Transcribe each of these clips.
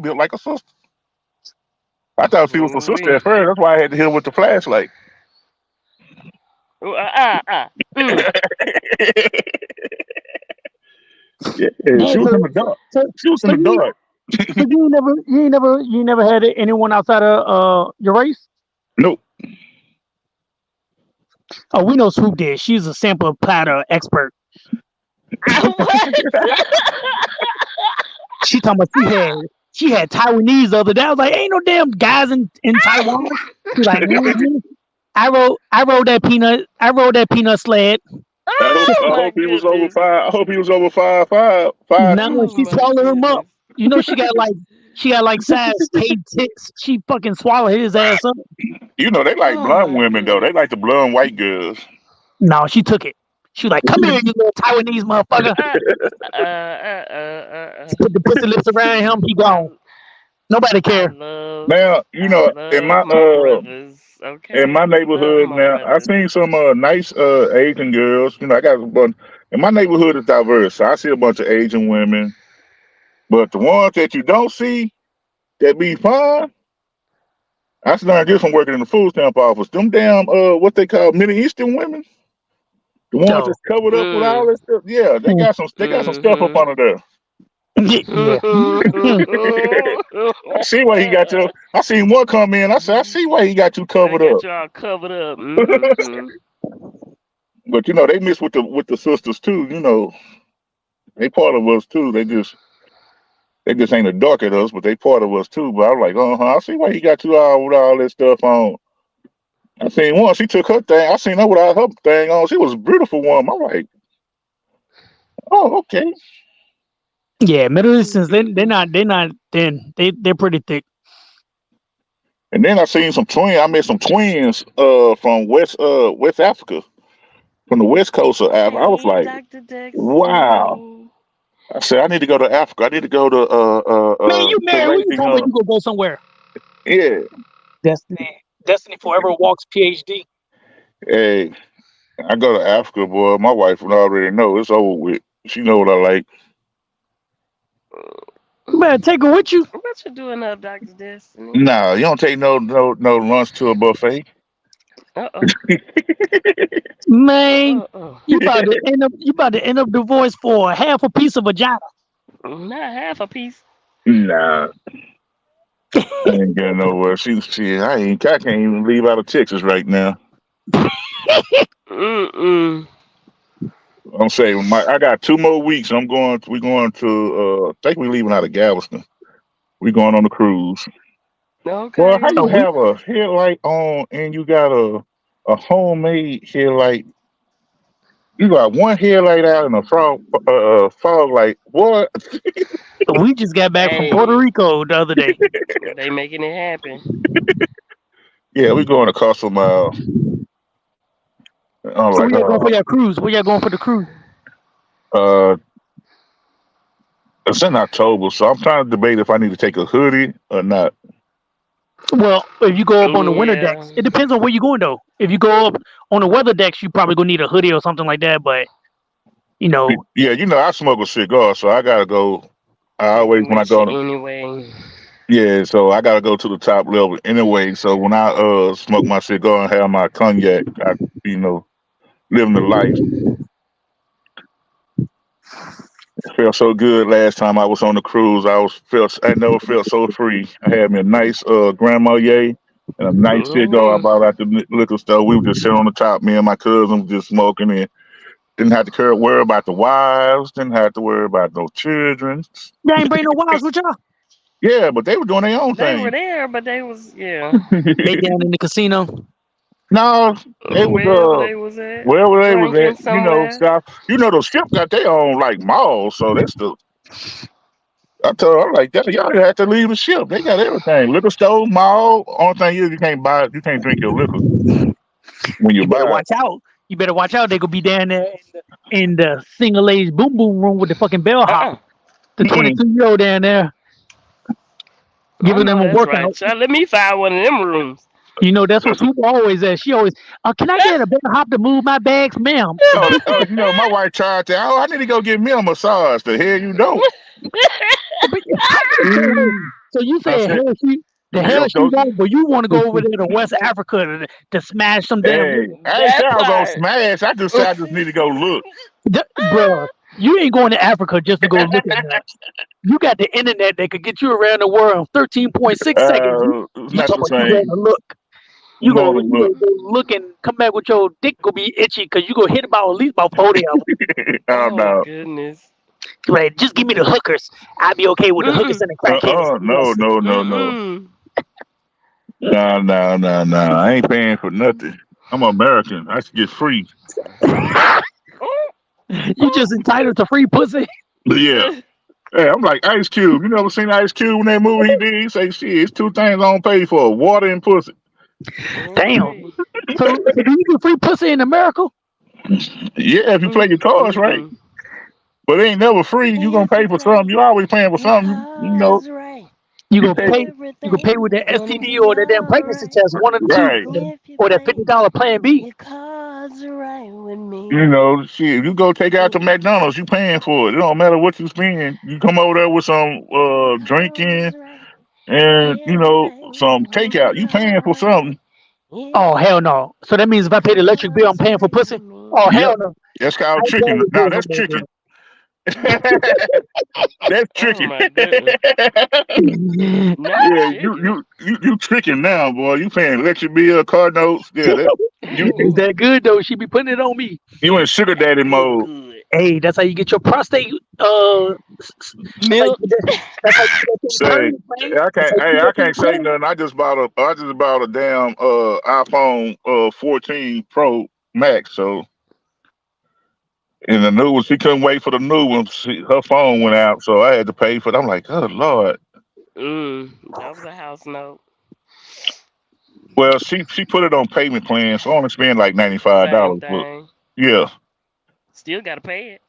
built like a sister. I thought she was a sister Ooh-wee. at first. That's why I had to hit her with the flashlight. Ooh, mm. Yeah, Man, she was in the dark. so, She was in so the you, dark. so you ain't never had anyone outside of your race. Nope. Oh, we know Swoop did. She's a sample platter expert. What? She talking about she had Taiwanese the other day. I was like, ain't no damn guys in Taiwan. She's like, I rode that peanut sled. Oh I my hope he was over goodness. 5. I hope he was over 5'5", 5'2". No, Oh she my swallowed him up. goodness. You know she got like size K tits. She fucking swallowed his ass up. You know they like Oh blonde my women though. They goodness. like the blonde white girls. No, she took it. She was like, come here, you little Taiwanese motherfucker. Uh, Put the pussy lips around him. He I gone. Nobody I care. love Now you I know love my brothers. in my Okay, love neighborhood my now I brothers. seen some nice Asian girls. You know I got a bunch. And my neighborhood is diverse. So I see a bunch of Asian women, but the ones that you don't see that be fine. I learned this from working in the food stamp office. Them damn what they call Middle Eastern women, the ones So, that's covered up with all Mm. that stuff. Yeah, mm, they got some stuff up Mm-hmm. under there. yeah. I see why he got you. I seen one come in. I said, I see why he got you They covered got up. you all covered up. Mm-hmm. But you know, they miss with the sisters too. You know, they part of us too. They just ain't a dark at us, but they part of us too. But I was like, I see why he got you all with all that stuff on. I seen one. She took her thing. I seen her without her thing on. She was a beautiful woman. I'm like, oh, okay. Yeah, Middle Easterns, they're not thin. They're pretty thick. And then I seen some twins. I met some twins from West Africa, from the west coast of Africa. I was Hey, like, Dr. wow. Destiny. I said I need to go to Africa. I need to go to Man, you to man, who you raising talking about you gonna go somewhere? yeah. Destiny Forever Walks PhD. Hey, I go to Africa, boy. My wife would already know it's over with. She know what I like. You better take her with you. What you doing up, Dr. Destiny? Nah, you don't take no lunch to a buffet. Uh-oh. Man, Uh-oh. you about to end up divorced for half a piece of vagina. Not half a piece. Nah, I ain't getting nowhere. I can't even leave out of Texas right now. Mm-mm. I'm saying I got 2 more weeks. We going to I think we leaving out of Galveston. We going on the cruise. Well, how Okay. So you we have a headlight on and you got a homemade headlight? You got one headlight out and a fog light. What? we just got back from Puerto Hey, Rico the other day. they making it happen. Yeah, we going to Coastal Mile. I'm So like, where y'all going for your cruise? Where y'all going for the cruise? uh, it's in October, so I'm trying to debate if I need to take a hoodie or not. Well, if you go up on the winter Yeah. decks, it depends on where you're going though. If you go up on the weather decks, you probably gonna need a hoodie or something like that. But you know, Yeah, you know I smoke a cigar, so I gotta go. I always when I With you go, anyway. yeah, so I gotta go to the top level anyway. So when I smoke my cigar and have my cognac, I you know living the life. It felt so good last time I was on the cruise. I never felt so free. I had me a nice Grand Marnier and a nice cigar I Ooh-wee. bought out the liquor store. We were just sitting on the top, me and my cousin just smoking and didn't have to worry about the wives, didn't have to worry about no children. y'all ain't bring no wives with y'all. Yeah, but they were doing their own They were thing. there, but they was, yeah. They down in the casino. No, they was Wherever they was at. wherever they was Drinking at, you know, somewhere. south. You know, those ships got their own like malls, so that's the. I told her, I'm like, that y'all have to leave the ship. They got everything, liquor store, mall. Only thing is, you can't drink your liquor when you You better buy it. watch out. You better watch out. They gonna be down there in the single age boom boom room with the fucking bellhop. Uh-uh. The Mm-mm. 22-year-old down there I giving know them a that's right. workout. Child, let me find one of them rooms. You know that's what Swoop always says. She always, can I get a bellhop to move my bags, ma'am? You know, my wife tried to. Oh, I need to go get me a massage. The hell you don't. But how you tell her? So you I said said, the yep, hell she won't, but you want to go over there to West Africa to smash some damn hey, women. I ain't say That I was gonna part. smash. I just said I just need to go look. Bruh, you ain't going to Africa just to go look at that. You got the internet that could get you around the world in 13.6 seconds. It's You not talking the about you going same. to look. You know the You look. gonna go look and come back with your dick gonna be itchy because you gonna hit about at least about 40 of them. Oh Oh no. goodness. Right, just give me the hookers. I'll be okay with the hookers Mm-mm. and the crackheads. No, Yes. no, no, no. Mm-mm. No, no, no, no. I ain't paying for nothing. I'm American. I should get free. Oh, You just entitled to free pussy. But yeah. Hey, I'm like Ice Cube. You never seen Ice Cube in that movie he did? He say, shit, it's two things I don't pay for: water and pussy. Damn. okay. So do you get free pussy in America? Yeah, if you play your cards right. Mm-mm. But it ain't never free. You gonna If pay you for something. play You always paying for your something. You know, cards right, You you gonna pay. pay you can pay with everything's that gonna STD be or that damn pregnancy alright. test, one of the two, Right. If you or that play $50 plan B. your cards right with You me. know, shit. You go take out to McDonald's. You paying for it. It don't matter what you spend. You come over there with some Your drinking cards right, and everything's some gonna takeout. be You paying for alright. something. If Oh you hell play no. So that means if I pay the your electric bill, I'm cards paying for right pussy? with me. Oh Yep. hell no. That's I called ain't paying chicken. no Nah, bills that's on chicken. that. That's Oh chicken. my goodness. Not Yeah, chicken. you tricking now, boy. You paying electric bill, car notes. Yeah, that you Is Ooh. that good though? She be putting it on me. you in sugar daddy Good, mode. good. Hey, that's how you get your prostate. That's how you Milk. get that. That's how you get that thing Say, purged, man. That's how Hey, you I get that thing can't say purged. nothing. I just bought a damn iPhone 14 Pro Max. So and the new one, she couldn't wait for the new one. Her phone went out, so I had to pay for it. I'm like, oh Lord. That was a house note. Well, she put it on payment plan, so I only spend like Same $95. But thing. yeah, Still gotta pay it.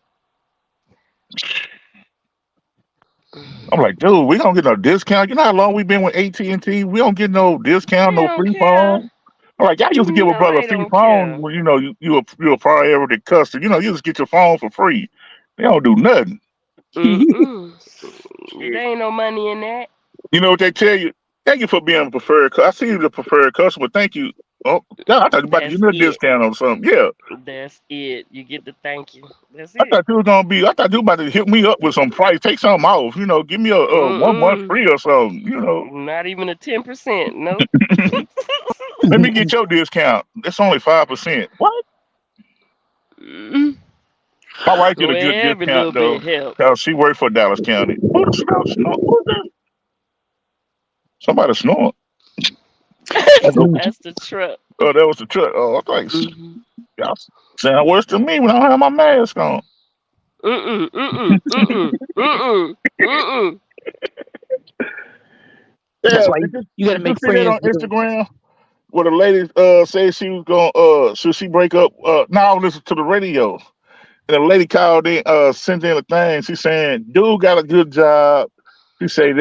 I'm like, dude, we don't get no discount. You know how long we been with AT&T? We don't get no discount, They no don't free care. phone. I'm like, y'all used to give a No, brother a they free don't phone care. when you a priority customer. You know, you just get your phone for free. They don't do nothing. Mm-mm. Shit. There ain't no money in that. You know what they tell you? Thank you for being a preferred. I see you the preferred customer. Thank you. Oh, God, I thought you about to give That's me a it. discount on something. Yeah, That's it. You get the thank you. That's I it. thought you was gonna be. I thought you about to hit me up with some price. Take something off. You know, give me a 1 month Mm-mm. free or something. You know, Not even a 10%. Nope. let me get your discount. That's only 5%. What? Mm-mm. My wife get Well, a good every discount little though, bit helps. cause she worked for Dallas County. Who the smell snort? Who's that? Somebody snort. That's Nope. me. That's the truck. Oh, that was the truck. Oh, I was like, Mm-hmm. y'all sound worse than me when I don't have my mask on. Mm-mm. Mm-mm. Mm-mm. Mm-mm. Mm-mm. That's Yeah, why you gotta did you make see that friends on with them. Instagram? Where the lady said she was gonna should she break up? Now I listen to the radio. And the lady called in, sent in a thing. She saying, dude got a good job. She say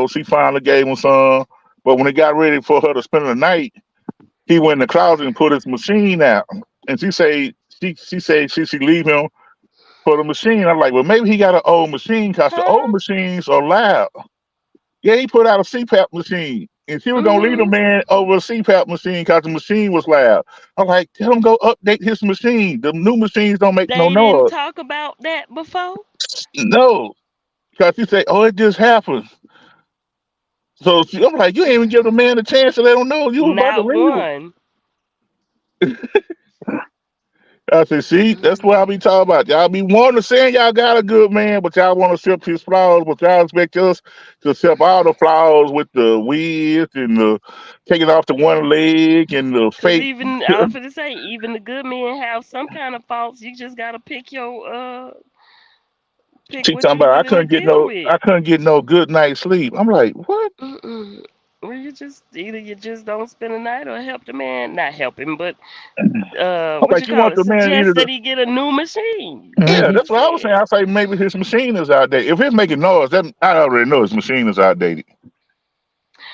she finally gave him some. But when it got ready for her to spend the night, he went in the closet and put his machine out. And she said she leave him for the machine. I'm like, well, maybe he got an old machine because the old Huh? machines are loud. Yeah, he put out a CPAP machine. And she was gonna leave the Mm-hmm. man over a CPAP machine because the machine was loud. I'm like, tell him go update his machine. The new machines don't make no They didn't noise. talk about that before? No, because she say, oh, it just happened. So I'm like, you ain't even give the man a chance to let him know you was about to Not leave him. one. I said, see, that's what I Mm. be talking about. Y'all be wanting to say y'all got a good man, but y'all want to accept his flaws, but y'all expect us to accept all the flaws with the weeds and the taking off the one leg and the Cause fake. even I was gonna say, even the good men have some kind of faults. You just gotta pick She what talking you about willing to deal with. I couldn't get no good night's sleep. I'm like, what? Mm-mm. Well, you just either you just don't spend the night or help the man, not help him, but I'm what like, you you call want it? the man Suggest either that he get a new machine. yeah, Like Mhm. you that's what I was saying. said. I say maybe his machine is outdated. If it's making noise, then I already know his machine is outdated.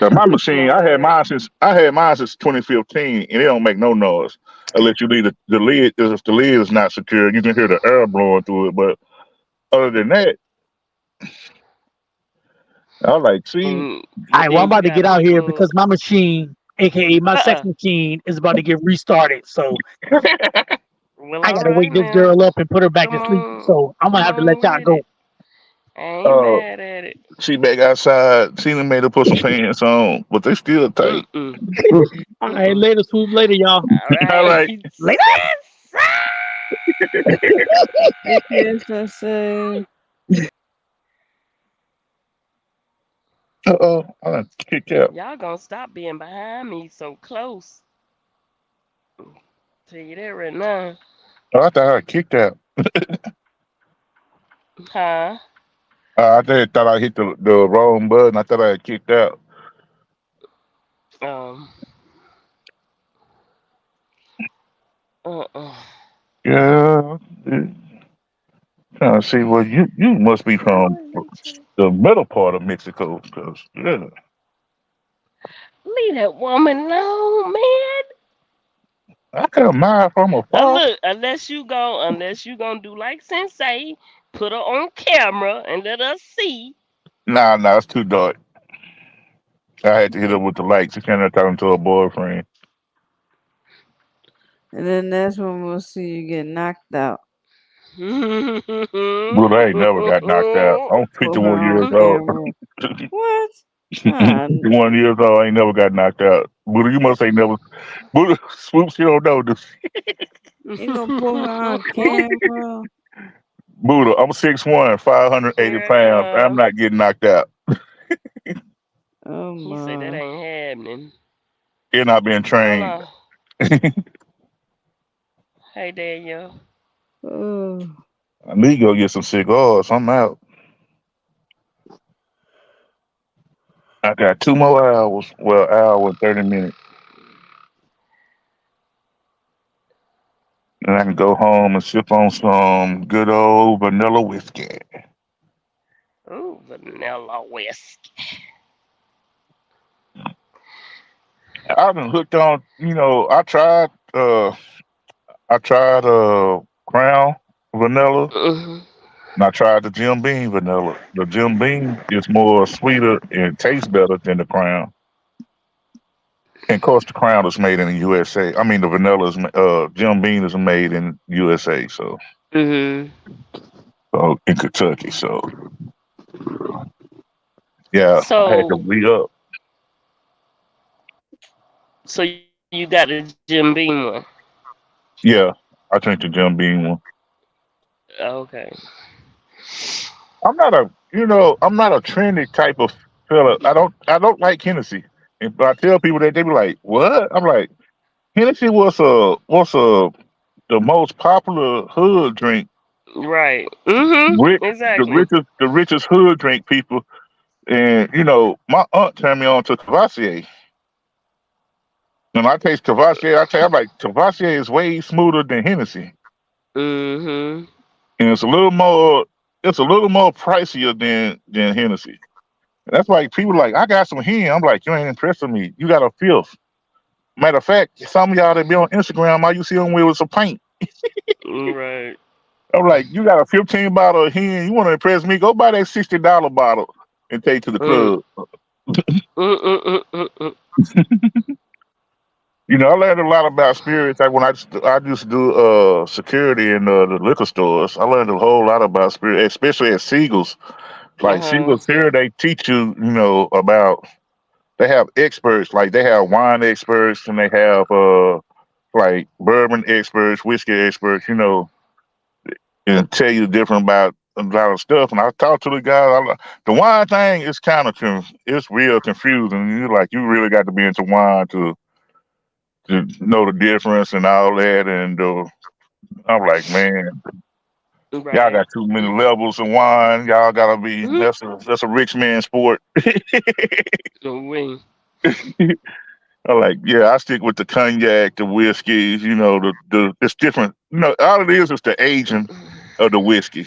'Cause my machine, Lord. I had mine since 2015, and it don't make no noise unless you leave the lid. If the lid is not secure, you can hear the air blowing through it. But other than that, I was like, see, All But right, well, I'm then you about to get gotta out here put because my machine, aka my sex uh machine, is about to get restarted. So well, I all gotta right wake this now. girl up and put her back to Come sleep. on, So I'm gonna come have to on let and y'all get go. it. I ain't uh, mad at it. she back outside. She done made her put some pants on, but they still tight. Mm-mm. All right, Mm-mm. later, swoop, later, y'all. All All right. right. Later. Sis. What kids I say? Uh-oh, I done kicked out. Y'all gonna stop being behind me so close. Tell you that right now. Oh, I thought I kicked out. Huh? I just thought I hit the wrong button. I thought I had kicked out. Um. Uh-uh. Yeah. Trying to see, well, you must be from the middle part of Mexico, cause yeah, Leave that woman alone, man. I can admire from Now afar. look, unless you gonna do like Sensei, put her on camera and let us see. Nah, it's too dark. I had to hit her with the lights. She can't talking to her boyfriend. And then that's when we'll see you get knocked out. But I ain't never got knocked out. I'm For her 51 years on old. camera. What? Ah, 51 years old. I ain't never got knocked out. Buddha, you must ain't never. Buddha, swoops, you don't know this. you gonna put her on camera? Buddha, I'm 6'1", 580 pounds. I'm Girl, not getting knocked out. Oh he said that my. ain't happening. You're not being Hold trained. on. Hey Daniel. Oh. I need to go get some cigars. I'm out. I got 2 more hours. Well, hour and 30 minutes. And I can go home and sip on some good old vanilla whiskey. Ooh, vanilla whiskey. I've been hooked on, I tried Crown vanilla Hmm. and I tried the Jim Beam vanilla. The Jim Beam is more sweeter and tastes better than the Crown. And of course the Crown is made in the USA. I mean the vanilla is Jim Beam is made in USA, so Hmm. in Kentucky. So yeah, I had to So re up. so you got the Jim Beam one. Yeah, I drink the Jim Beam one. Okay. I'm not a trendy type of fella. I don't like Hennessy. And but I tell people that they be like, "What?" I'm like, Hennessy was the most popular hood drink. Right. Hmm. Rich, Exactly. the richest hood drink people. And my aunt turned me on to Cavassier. When I taste Cavassier, I'm like, Cavassier is way smoother than Hennessy, Hmm. and it's a little more pricier than Hennessy. That's why people like, I got some hen. I'm like, you ain't impressed with me. You got a fifth. Matter of fact, some of y'all that be on Instagram, all you see them with some paint. Right. I'm like, you got a 15 bottle of hen. You want to impress me? Go buy that $60 bottle and take to the Mm. club. Mm-mm-mm-mm-mm. I learned a lot about spirits. Like when I used to do security in the liquor stores. I learned a whole lot about spirit, especially at Siegel's. Like Uh-huh. Siegel's here, they teach you, about. They have experts, like they have wine experts, and they have like bourbon experts, whiskey experts. And tell you different about a lot of stuff. And I talked to the guy. The wine thing is kind of it's real confusing. You really got to be into wine to know the difference and all that. And I'm like, man, y'all Right. got too many levels of wine. Y'all gotta be Mm-hmm. that's a rich man sport. We. I'm like, yeah, I stick with the cognac, the whiskeys. It's different. All it is the aging of the whiskey.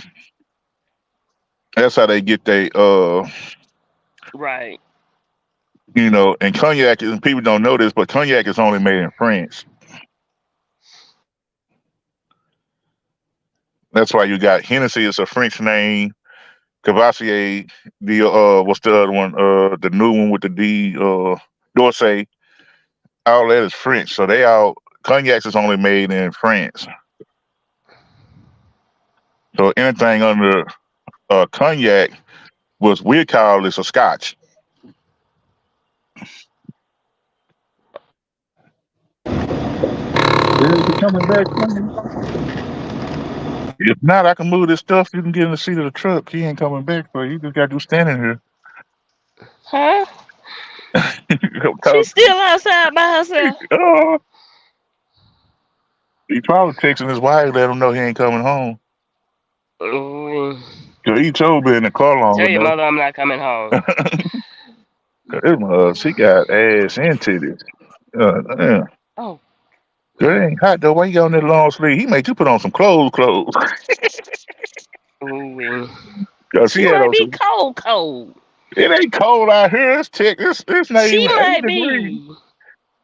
That's how they get Right. and cognac. And people don't know this, but cognac is only made in France. That's why you got Hennessy is a French name. Cavassier, the what's the other one? The new one with the D, Dorsey. All that is French. So they all cognacs is only made in France. So anything under cognac was we call this a Scotch. Is he coming back? If not, I can move this stuff. You can get in the seat of the truck. He ain't coming back, so you just got to standing here. Huh? She's still outside by herself. He probably texting his wife, let him know he ain't coming home. Ooh. Cause he told me in the car long Tell your enough. mother I'm not coming home. She got ass and titties. Yeah. Oh. Girl, it ain't hot though. Why you got on that long sleeve? He made you put on some clothes. Ooh. She She had might on be some. cold. It ain't cold out here. It's not She even 8 might degrees.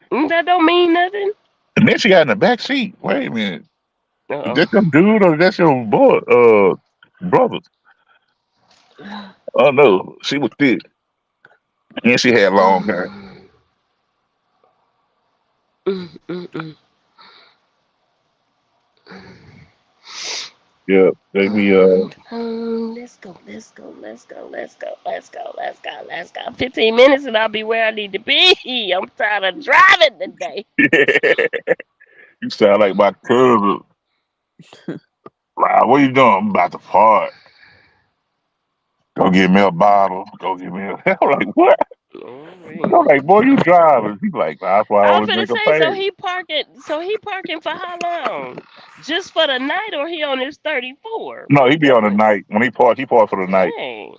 be. That don't mean nothing. And then she got in the back seat. Wait a minute. Uh-oh. Is that your dude or that's your boy? Brother? Oh no, she was thick. And she had long hair. Yeah, baby. Let's go. 15 minutes and I'll be where I need to be. I'm tired of driving today. You sound like my cousin. Wow, what you doing? I'm about to part. Go get me a bottle. Go get me a. I'm like, what? I'm like, boy, you driving. He's like, that's why I I was only finna drink a say, pay. so he parking for how long? Just for the night, or he on his 34? No, he be on the night. When he park for the night. Dang.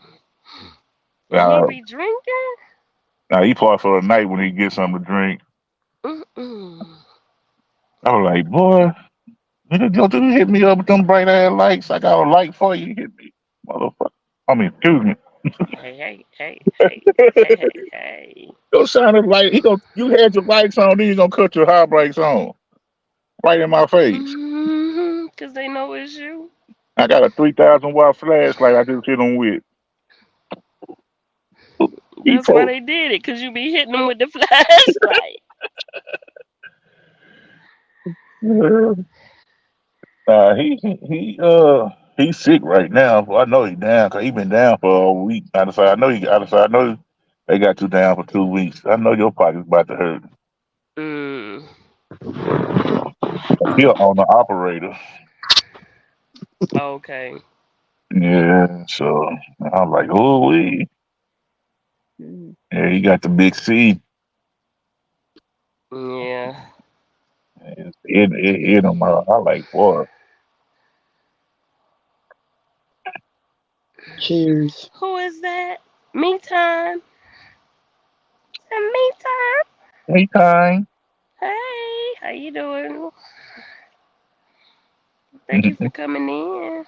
And he be drinking? Now he park for the night when he gets something to drink. Mm-mm. I was like, boy, don't you hit me up with them bright ass lights. I got a light for you. Hit me, motherfucker. I mean, excuse me. Hey. Your shining light. You had your lights on, then you gonna cut your high brakes on, right in my face. Cause they know it's you. I got a 3,000 watt flashlight. I just hit them with. That's why they did it. Cause you be hitting them with the flashlight. He's sick right now. I know he's down because he been down for a week. I know they got you down for 2 weeks. I know your pocket's about to hurt. He'll on the operator. Okay. Yeah, so I'm like, oh, we. Yeah, he got the big C. Yeah. It him. I like, boy. Cheers. Who is that? Me time. Me time. Me time. Hey, how you doing? Thank you for coming in.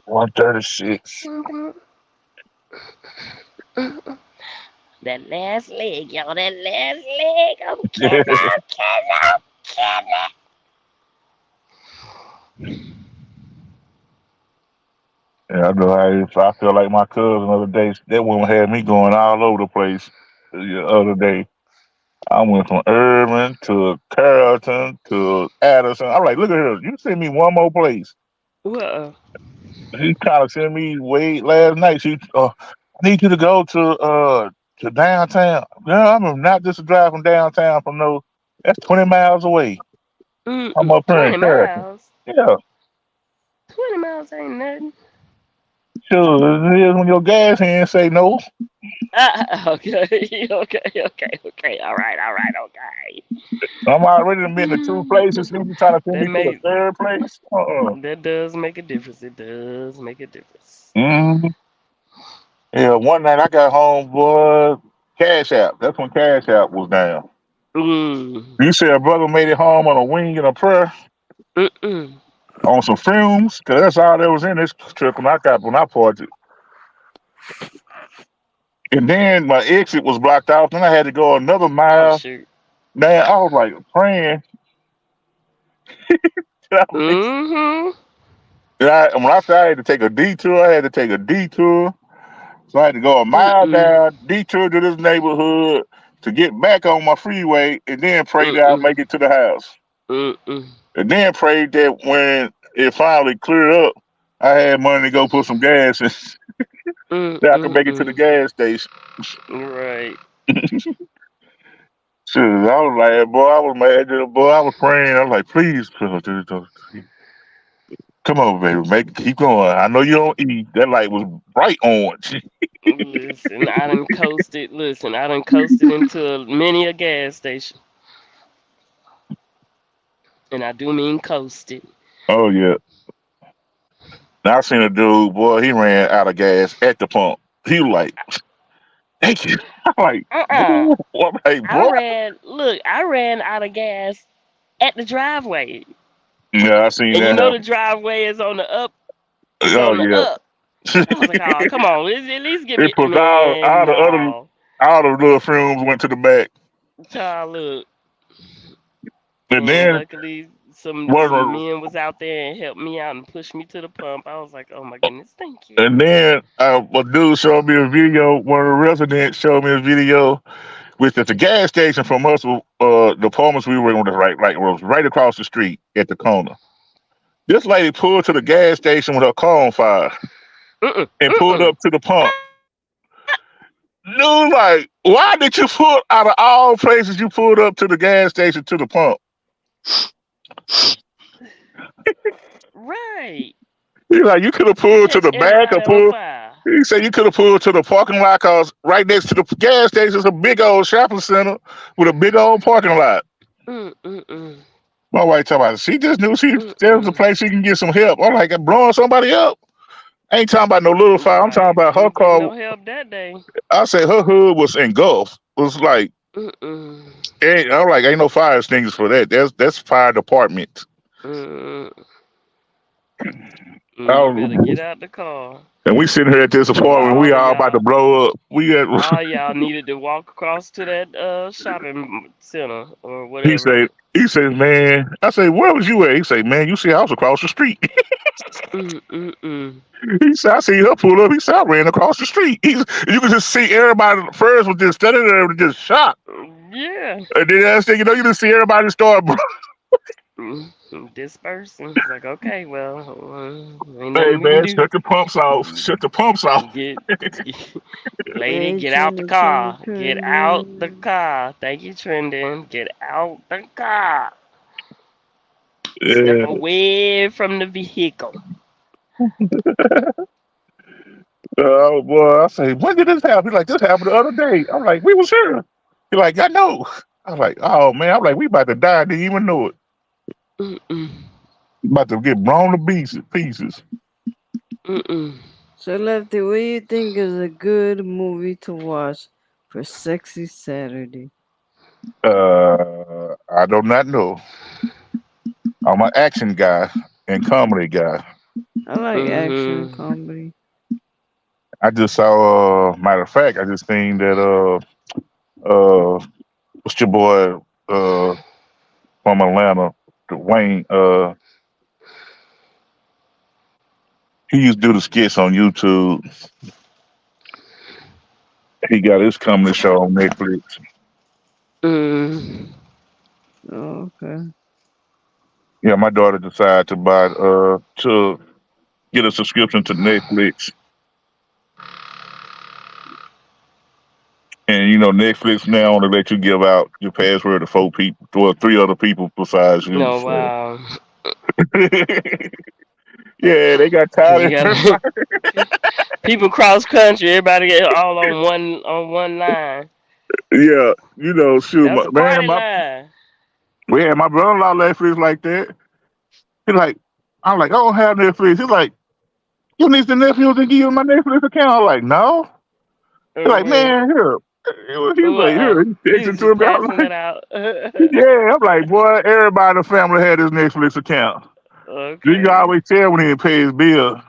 136. That last leg, y'all. That last leg. I'm killing. Yeah, I know I feel like my cousin the other day. That woman had me going all over the place the other day. I went from Irving to Carrollton to Addison. I'm like, look at her. You send me one more place. What? She kind of sent me way last night. I need you to go to downtown. No, I'm not just a drive from downtown that's 20 miles away. I'm up here in 20 Carrollton. miles? Yeah. 20 miles ain't nothing. Sure, it is when your gas hand say no. Okay. All right. Okay. I'm already been to 2 places. You trying to send me to the 3rd place? That does make a difference. It does make a difference. Mm-hmm. Yeah, one night I got home, boy. Cash App. That's when Cash App was down. You said a brother made it home on a wing and a prayer. On some fumes, because that's all that was in this trip when I parked it. And then my exit was blocked off. Then I had to go another mile. Oh, shoot. Man, I was like praying. Mm-hmm. When I said I had to take a detour, I had to take a detour. So I had to go a mile Mm-mm. down, detour to this neighborhood to get back on my freeway, and then pray that I Mm-mm. make it to the house. Mm-mm. And then pray that when it finally cleared up, I had money to go put some gas in, that I could make it to the Mm-mm. gas station. Right. Shit, I was like, boy, I was mad. Boy, I was praying. I was like, please, come on, baby, keep going. I know you don't eat. That light was bright orange. Listen, I done coasted. Listen, I done coasted into many a gas station, and I do mean coasted. Oh yeah. Now I seen a dude, boy, he ran out of gas at the pump. He was like, thank you. I'm like, Uh-uh. boy, I'm like, boy. I ran out of gas at the driveway. Yeah, I seen And you that know the happen. driveway is on the up. It's Oh on the yeah. up. I was like, oh, come on. At least give me, It put man, no. all the little fumes went to the back. Child, look. And And then luckily, one some of- men was out there and helped me out and pushed me to the pump. I was like, oh my goodness, thank you. and then a dude showed me a video. One of the residents showed me a video with at the gas station from us. The apartments we were in was was right across the street at the corner. This lady pulled to the gas station with her car on fire Mm-mm, and pulled mm-mm. up to the pump. Dude, like, why did you pull out of all places you pulled up to the gas station to the pump? Right. He's like, you could have pulled to Catch the back or everybody on pulled. fire. He said you could have pulled to the parking lot because right next to the gas station is a big old shopping center with a big old parking lot. Mm-mm-mm. My wife talking about she just knew there was a Mm-mm. place she can get some help. I'm like, blowing somebody up. I ain't talking about no little fire. I'm talking Right. about She her was getting car. no help that day. I said her hood was engulfed. It was like, Mm-mm. I'm like, ain't no fire extinguishers for that. That's fire department. Mm-mm. I You better was- get out the car. and we sitting here at this apartment. We All of all about to y'all, blow up. We had, all y'all needed to walk across to that shopping center or he whatever. said, man. I say, where was you at? He said, man, you see, I was across the street. Mm-mm-mm. He said, I see her pull up. He said, I ran across the street. You could just see everybody first was just standing there and just shocked. Yeah. And then next thing you know, you just see everybody start. Dispersing. It's like, okay, well, ain't Hey nothing we can man, do. shut the pumps off. Shut the pumps off. Get, lady, Hey, get out the Trending, car. trending, Get out the trending. car. Thank you, Trending. Get out the car. Step Yeah. away from the vehicle. Oh boy, I say, when did this happen? He's like, this happened the other day. I'm like, we was here. He's like, I know. I was like, oh man, I'm like, we about to die, didn't even know it. Mm-mm. About to get blown to pieces. Mm-mm. So, Lefty, what do you think is a good movie to watch for Sexy Saturday? I do not know. I'm an action guy and comedy guy. I like action Mhm. comedy. I just saw matter of fact, I just seen that what's your boy from Atlanta, Dwayne, he used to do the skits on YouTube. He got his comedy show on Netflix. Mm. Oh, okay. Yeah, my daughter decided to buy to get a subscription to Netflix. And you know, Netflix now only let you give out your password to 4 people, or 3 other people besides you. No, So. wow. Yeah, they got Cause you tired of got people cross country. Everybody get all on one line. yeah, you know, shoot, That's a man, party line. my brother-in-law Netflix like that. He like, I'm like, I don't have Netflix. He's like, you need the Netflix to give you my Netflix account. I'm like, no. He's like, man, here. He's like, here. He's He's texting to me. I'm passing like, it out. yeah. I'm like, boy, everybody in the family had his Netflix account. Okay. You can always tell when he didn't pay his bill.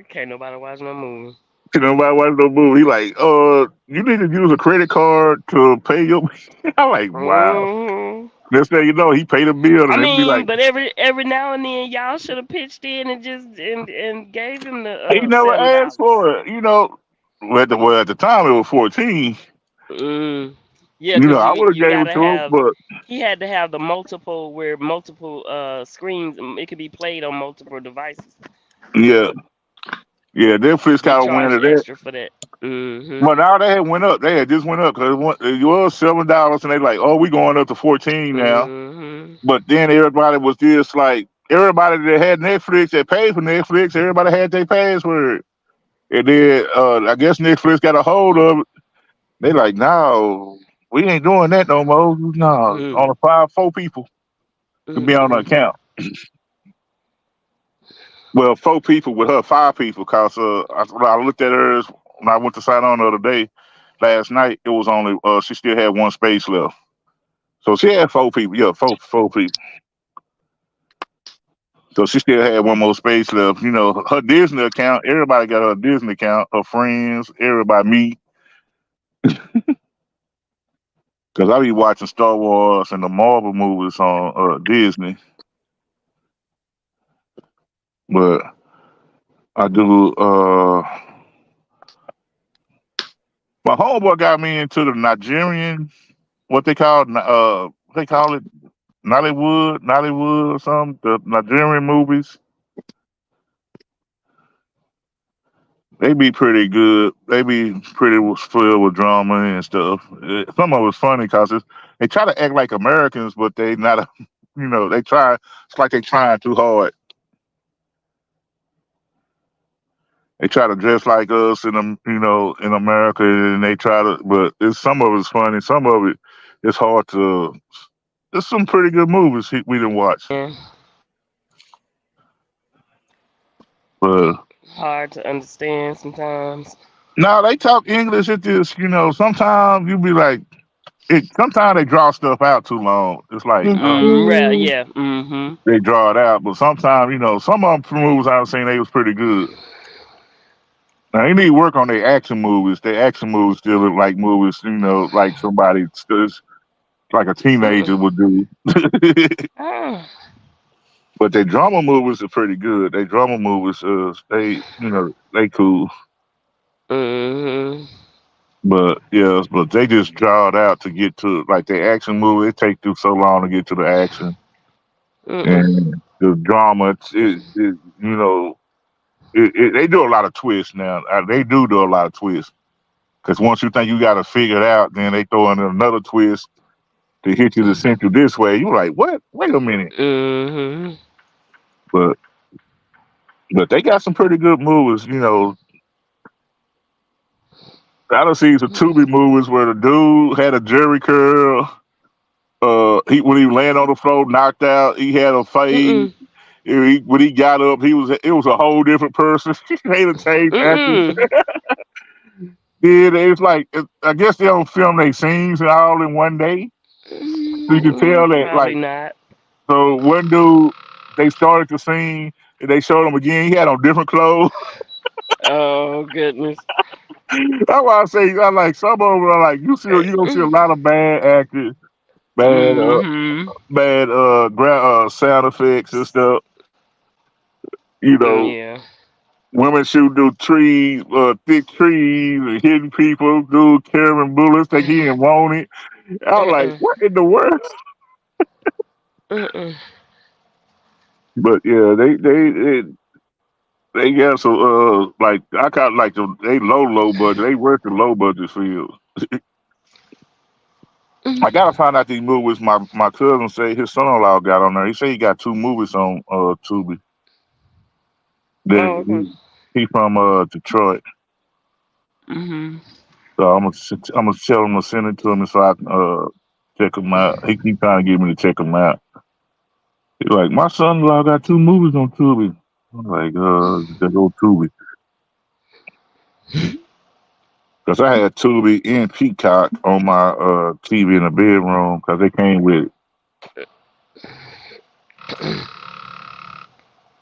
Can't nobody watch no movie. You know, nobody watch no movie. He like, you need to use a credit card to pay your. I'm like, wow. Mhm. Next thing you know, he paid a bill, I and they be mean, like, but every now and then y'all should have pitched in and just and gave him the he never $7. asked for it. Well, at the time it was 14. Yeah, cause I would have you gave it gotta to him, have. but He had to have the multiple screens. It could be played on multiple devices. yeah, yeah, Netflix They kind of went charged to that. extra for that. Mhm. But now they had went up. They had just went up because it was $7, and they like, oh, we going up to 14 now. Mhm. But then everybody was just like, everybody that had Netflix, that paid for Netflix, everybody had their password. And then I guess Netflix got a hold of it. They like, no, we ain't doing that no more. No, Mhm. only 4 people could be on the Mhm. account. Well, 4 people with her, 5 people. Cause when I looked at hers when I went to sign on the other day, last night, it was only she still had one space left. So she had 4 people. Yeah, four people. So she still had one more space left. Her Disney account, everybody got her Disney account, her friends, everybody, me. Because I be watching Star Wars and the Marvel movies on Disney. But I do, my homeboy got me into the Nigerian, they call it Nollywood or something, the Nigerian movies. They be pretty good. They be pretty filled with drama and stuff. Some of it's funny because they try to act like Americans, but they not. They try. It's like they trying too hard. They try to dress like us in America, and they try to. But some of it's funny. Some of it's hard to. There's some pretty good movies we didn't watch, Yeah. but Hard to understand sometimes. no, they talk English. It just sometimes you be like. Sometimes they draw stuff out too long. It's like Right. Yeah. Mhm. they draw it out, but sometimes some of them movies I've seen they was pretty good. Now they need to work on their action movies. Their action movies still look like movies, like somebody like a teenager Mm. would do. Ah. But their drama movies are pretty good. Their drama movies, they cool. Mhm. But they just draw it out to get to like their action movie. It take you so long to get to the action. Mm. And the drama, they do a lot of twists now. They do a lot of twists because once you think you got to figure it out, then they throw in another twist to hit you to send you this way. You're like, what? Wait a minute. Mhm. But they got some pretty good movies. I done seen some Tubi movies where the dude had a jerry curl. When he landed on the floor, knocked out, he had a fade. Mm. When he got up, it was a whole different person. They done changed actors. Mm. Yeah, it's like I guess they don't film their scenes all in one day, so you can tell that Probably like not. so one dude they started the scene and they showed him again. He had on different clothes. Oh goodness. That's why I say I like some of them are like you gonna see a lot of bad actors, bad Mhm. sound effects and stuff. You know, Yeah. women shooting through trees, thick trees, and hitting people. Dude carrying bullets, think he didn't want it. I'm like, Mm. what in the world? Mm. But yeah, they got some like I got like they low budget. They work the low budget field. I gotta find out these movies. My cousin say his son-in-law got on there. He say he got 2 movies on Tubi. Oh, okay. He from Detroit, Mhm. so I'm gonna tell him to send it to him so I can check him out. He keep trying to get me to check him out. He's like, my son-in-law got 2 movies on Tubi. I'm like, just go Tubi. Because I had Tubi and Peacock on my TV in the bedroom because they came with it.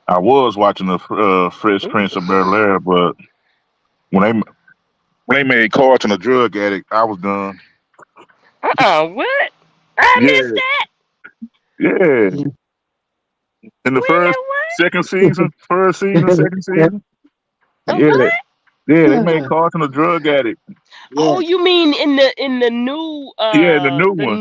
I was watching the Fresh Prince of Bel-Air, but when they made Carlton a drug addict, I was done. What? I Yeah, missed that. Yeah, in the Wait a first, minute, what? second season, first season, second season. A Yeah, what? yeah, they made Carlton a drug addict. Oh, Yeah. you mean in the new Yeah, the new one.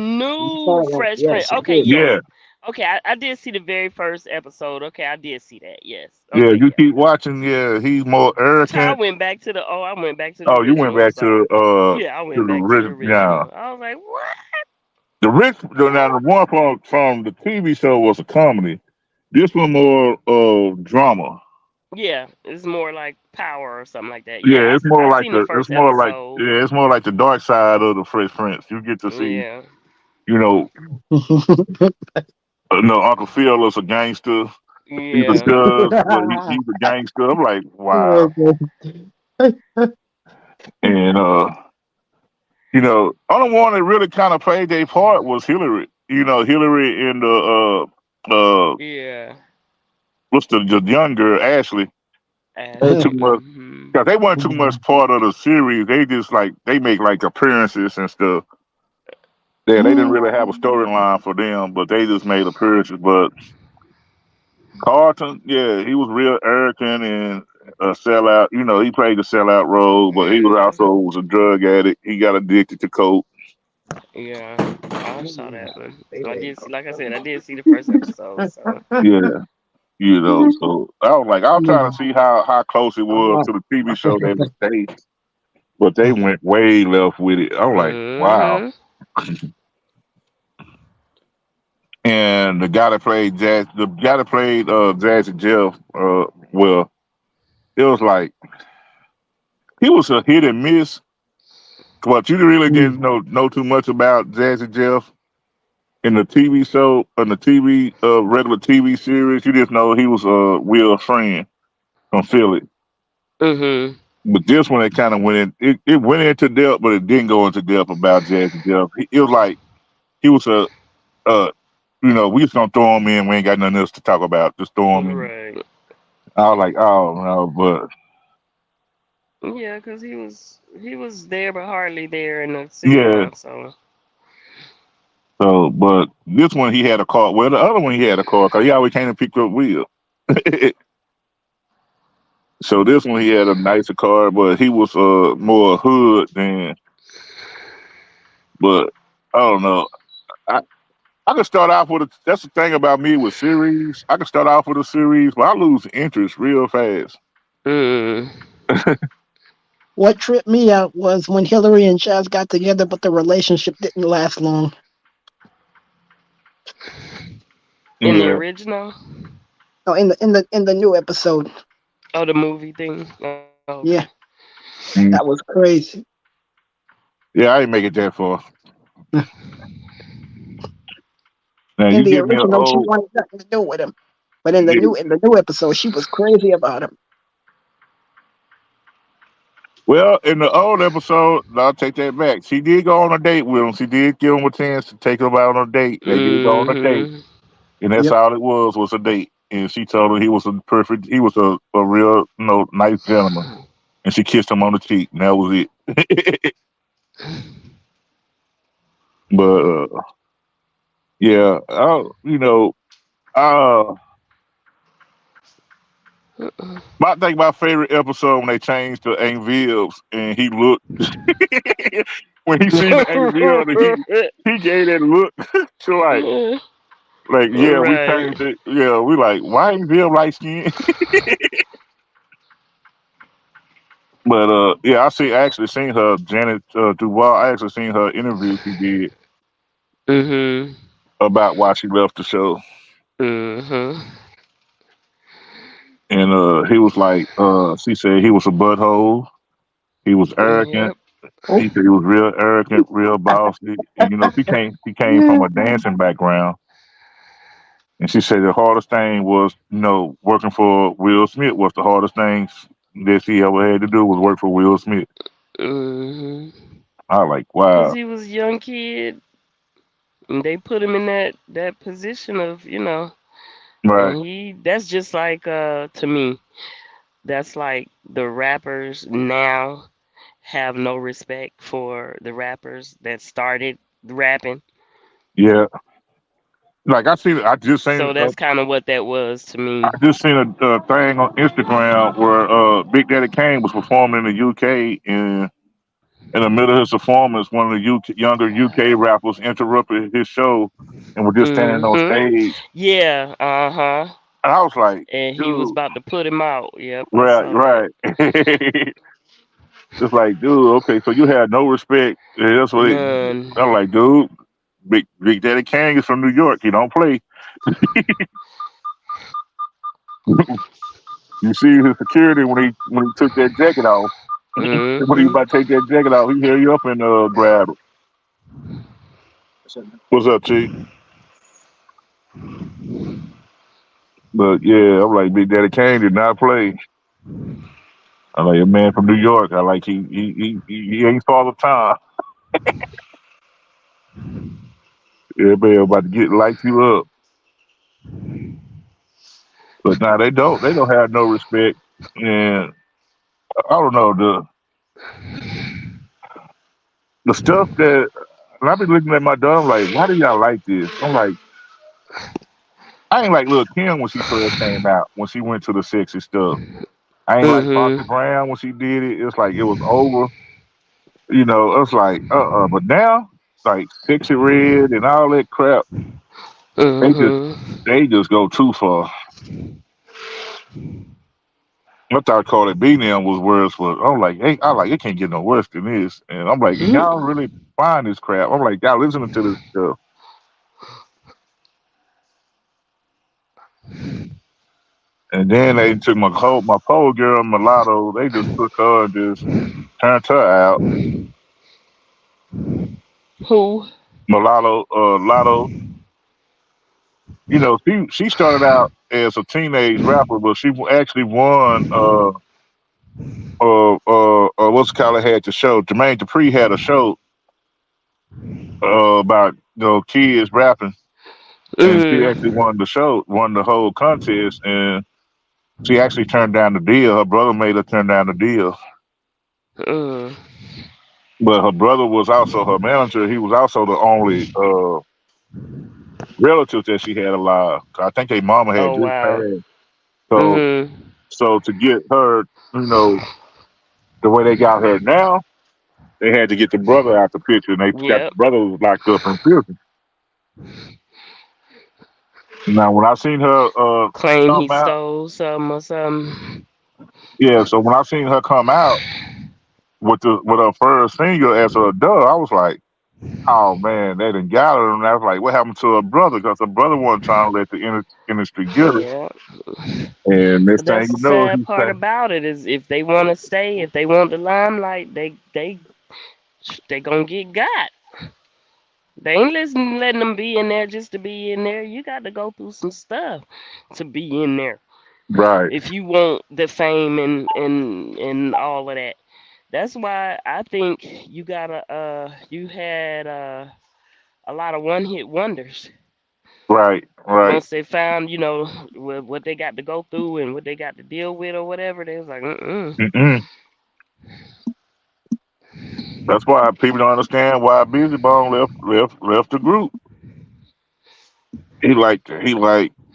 Fresh Prince? Yes, it Okay, did. yes. Yeah, Okay, I did see the very first episode. Okay, I did see that. Yes. yeah. Okay, You yeah. keep watching. Yeah, he's more So I arrogant. went back to the I went back to the Oh, you went original. I'm back sorry. Yeah, I to went the back to the original. Yeah, original. I was like, what? the rich. Now the one from the TV show was a comedy. This one more drama. Yeah, it's more like Power or something like that. Yeah, Yeah, it's more I like seen the it's first more like episode. yeah, it's more like the dark side of the Fresh Prince. You get to see, Yeah, you know, no Uncle Phil is a gangster. He's a yeah. judge, but he's a gangster. I'm like, wow. And only one that really kind of played their part was Hillary. Hillary and Yeah, what's the young girl Ashley. They Ashley. too much because they weren't too much part of the series. They just like they make like appearances and stuff. Yeah, they didn't really have a storyline for them, but they just made appearances. But Carlton, yeah, he was real arrogant and a sellout. He played the sellout role, but he was also was a drug addict. He got addicted to coke. Yeah, I saw that one. I did see, like I said, I did see the first episode. So Yeah, So I was like, I was trying to see how close it was to the TV show but they went way left with it. I was like, wow. hmm And the guy that played Jazzy Jeff, well, it was like he was a hit and miss. But you really didn't know too much about Jazzy Jeff in the TV show, in the TV regular TV series. You just know he was Will's friend from Philly. hmm But this one, it kind of went in. It went into depth, but it didn't go into depth about Jazzy Jeff. It was like he was we just gonna throw him in. We ain't got nothing else to talk about. Just throw him in. Right. I was like, oh no, but Yeah, because he was there but hardly there in the second yeah. one. So So, but this one he had a car. Well, the other one he had a car because he always came and picked up Will. So this one he had a nicer car, but he was more hood than. But I don't know. I I can start off with that's the thing about me with series. I can start off with a series, but I lose interest real fast. mm, What tripped me out was when Hillary and Chaz got together, but the relationship didn't last long. in the Yeah, original, Oh, in the new episode. oh, the movie thing. Oh, okay. Yeah, Mm. that was crazy. Yeah, I didn't make it that far. Now In you the give me an original, she old. wanted nothing to do with him, but in the Yeah, new episode, she was crazy about him. well, in the old episode, I'll take that back. She did go on a date with him. She did give him a chance to take him out on a date. They did go on a date, hmm and that's Yep. all it was a date. And she told him he was a real, nice gentleman. And she kissed him on the cheek, and that was it. But yeah, uh, my favorite episode when they changed to Angville's and he looked when he seen the Angville and he gave that look to like yeah we Right. changed it yeah we like why Angville light skin but yeah I actually seen her Janet Duval I actually seen her interview she did hmm about why she left the show hmm and he was like she said he was a butthole he was arrogant. Yep. He said he was real arrogant, real bossy. And she came from a dancing background. And she said the hardest thing was, working for Will Smith was the hardest thing that she ever had to do was work for Will Smith. hmm I was like, Cause wow. he was a young kid, and they put him in that position of Right. and that's just like to me, that's like the rappers now have no respect for the rappers that started rapping. Yeah. Like I just seen, So that's kind of what that was to I me. just seen a thing on Instagram where Big Daddy Kane was performing in the UK, and in the middle of his performance, one of the younger UK rappers interrupted his show and was just standing on Mm-hmm. stage. Yeah. Uh-huh. And I was like, And he was dude, about to put him out. Yep, I right, saw that. right. It's like, dude, okay, so you had no respect. Yeah, that's what None. I'm like, dude. Big Daddy Kane is from New York. He don't play. You see his security when he took that jacket off. When he Mm-hmm. about to take that jacket off, he held you up and grab it. What's up, Chief? But yeah, I'm like Big Daddy Kane did not play. I like a man from New York. I like he ain't Father Time. Everybody about to get light you up. But now they don't have no respect. And I don't know the stuff that and I be looking at my dog I'm like, why do y'all like this? I'm like, I ain't like Lil Kim when she first came out, when she went to the sexy stuff. I ain't like Foxy Mm-hmm. Brown when she did it. It's like it was over. It's like but now, like Sexy Red and all that crap, they just Mm-hmm. they just go too far. I thought Cardi B now was worse, but I'm like, hey, I like it can't get no worse than this. And I'm like, and y'all really find this crap. I'm like, y'all listening to this stuff. And then they took my pole girl Mulatto. They just took her and just turned her out. Who? Mulatto, Lotto. She started out as a teenage rapper, but she actually won. What's it called? Had the show. Jermaine Dupri had a show about kids rapping, and she actually Mm. won the show, won the whole contest, and she actually turned down the deal. Her brother made her turn down the deal, Mm. but her brother was also her manager. He was also the only relative that she had alive. I think their mama had Oh just wow. passed. So, Mm-hmm. so to get her, the way they got her now, they had to get the brother out the picture, and they got the Yep. brother was locked up in prison. Now, when I seen her Claim he come out, stole some or something. yeah. So when I seen her come out with her first single as a dub, I was like, oh man, they done got her. And I was like, what happened to her brother? Because her brother wasn't trying to let the industry get her. Yeah. And this But thing, that's the he sad part said, about it is if they want to stay, if they want the limelight, they gonna get got. They ain't letting them be in there just to be in there. You got to go through some stuff to be in there. right, If you want the fame and all of that. That's why I think you had a lot of one hit wonders. right, right. Once they found, what they got to go through and what they got to deal with or whatever, they was like, mm-mm. Mm-mm. That's why people don't understand why Busy Bone left the group.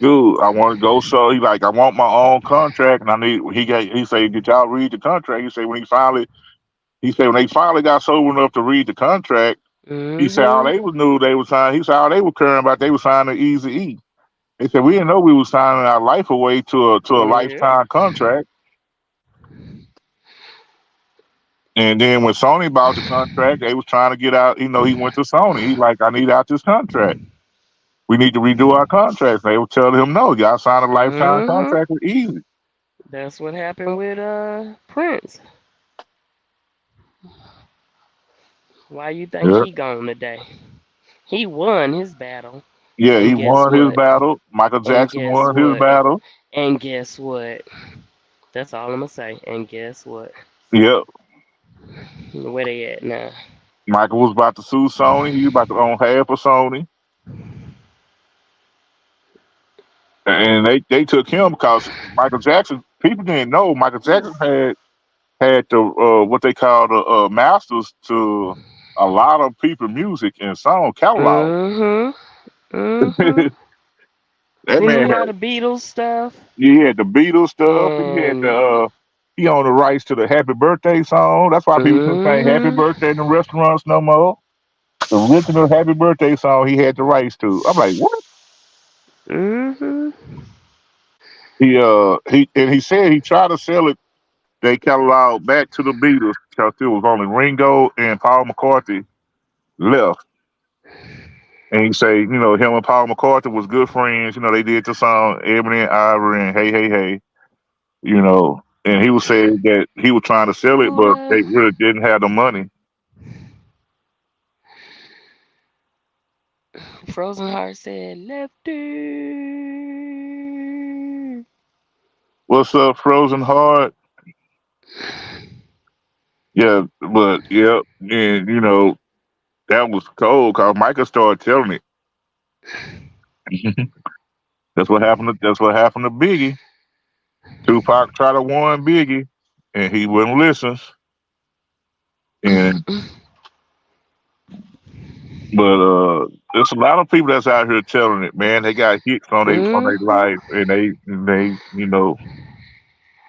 Dude, I want to go. So he like, I want my own contract, and I need. He say, did y'all read the contract? He said when they finally got sober enough to read the contract, he said all Mm-hmm. they was knew they was signing. He said all they were caring about they was signing Easy E. They said we didn't know we was signing our life away to a Yeah. lifetime contract. And then when Sony bought the contract, they was trying to get out. He went to Sony. He like, I need out this contract. We need to redo our contract. They would tell him, no, y'all signed a lifetime Mm-hmm. contract with Easy. That's what happened with Prince. Why you think Yeah. he gone today? He won his battle. Yeah, he And guess won his what? battle. Michael And Jackson guess won his what? battle. And guess what? That's all I'm gonna say. And guess what? Yep. Where they at now? Michael was about to sue Sony. He was about to own half of Sony. And they took him because Michael Jackson, people didn't know Michael Jackson had the what they call the masters to a lot of people music and song catalog. Mm-hmm. Mm-hmm. That Then he man had had the Beatles stuff. he had the Beatles stuff. He had the And he owned the rights to the Happy Birthday song. That's why people couldn't sing Happy mm-hmm. Birthday in the restaurants no more. The original Happy Birthday song he had the rights to. I'm like, what? Mm-hmm. He said he tried to sell it. They cataloged back to the Beatles because it was only Ringo and Paul McCartney left. And he say, him and Paul McCartney was good friends. They did the song Ebony and Ivory and Hey Hey Hey. And he was saying that he was trying to sell it, but Buddha. they really didn't have the money. Frozen Heart said, Lefty. What's up, Frozen Heart? Yeah, but yeah, and that was cold because Michael started telling it. That's what happened to Biggie. Tupac tried to warn Biggie, and he wouldn't listen. And there's a lot of people that's out here telling it, man. They got hits on their Mm-hmm. life, and they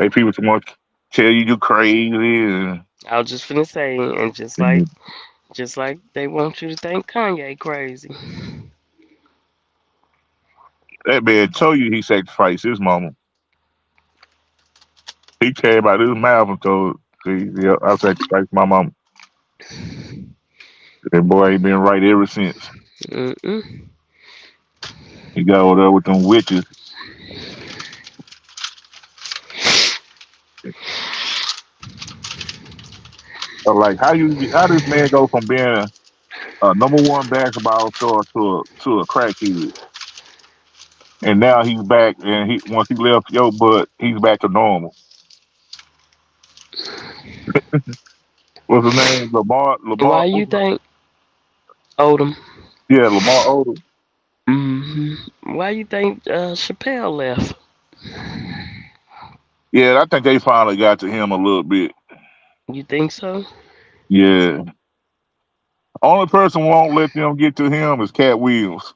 people want to tell you crazy, and, I was just finna say, and and just like they want you to think Kanye crazy. that man told you he sacrificed his mama. He came out his mouth and told, "See, yeah, I sacrificed my mama." That boy ain't been right ever since. Mm-mm. He got over there with them witches. So, like, how this man go from being a number one basketball star to a crackhead, and now he's back, and he once he left your butt, he's back to normal. What's his name? Why you think Odom? Yeah, Lamar Odom. Why you think Chappelle left? Yeah, I think they finally got to him a little bit. You think so? Yeah. Only person won't let them get to him is Cat Williams.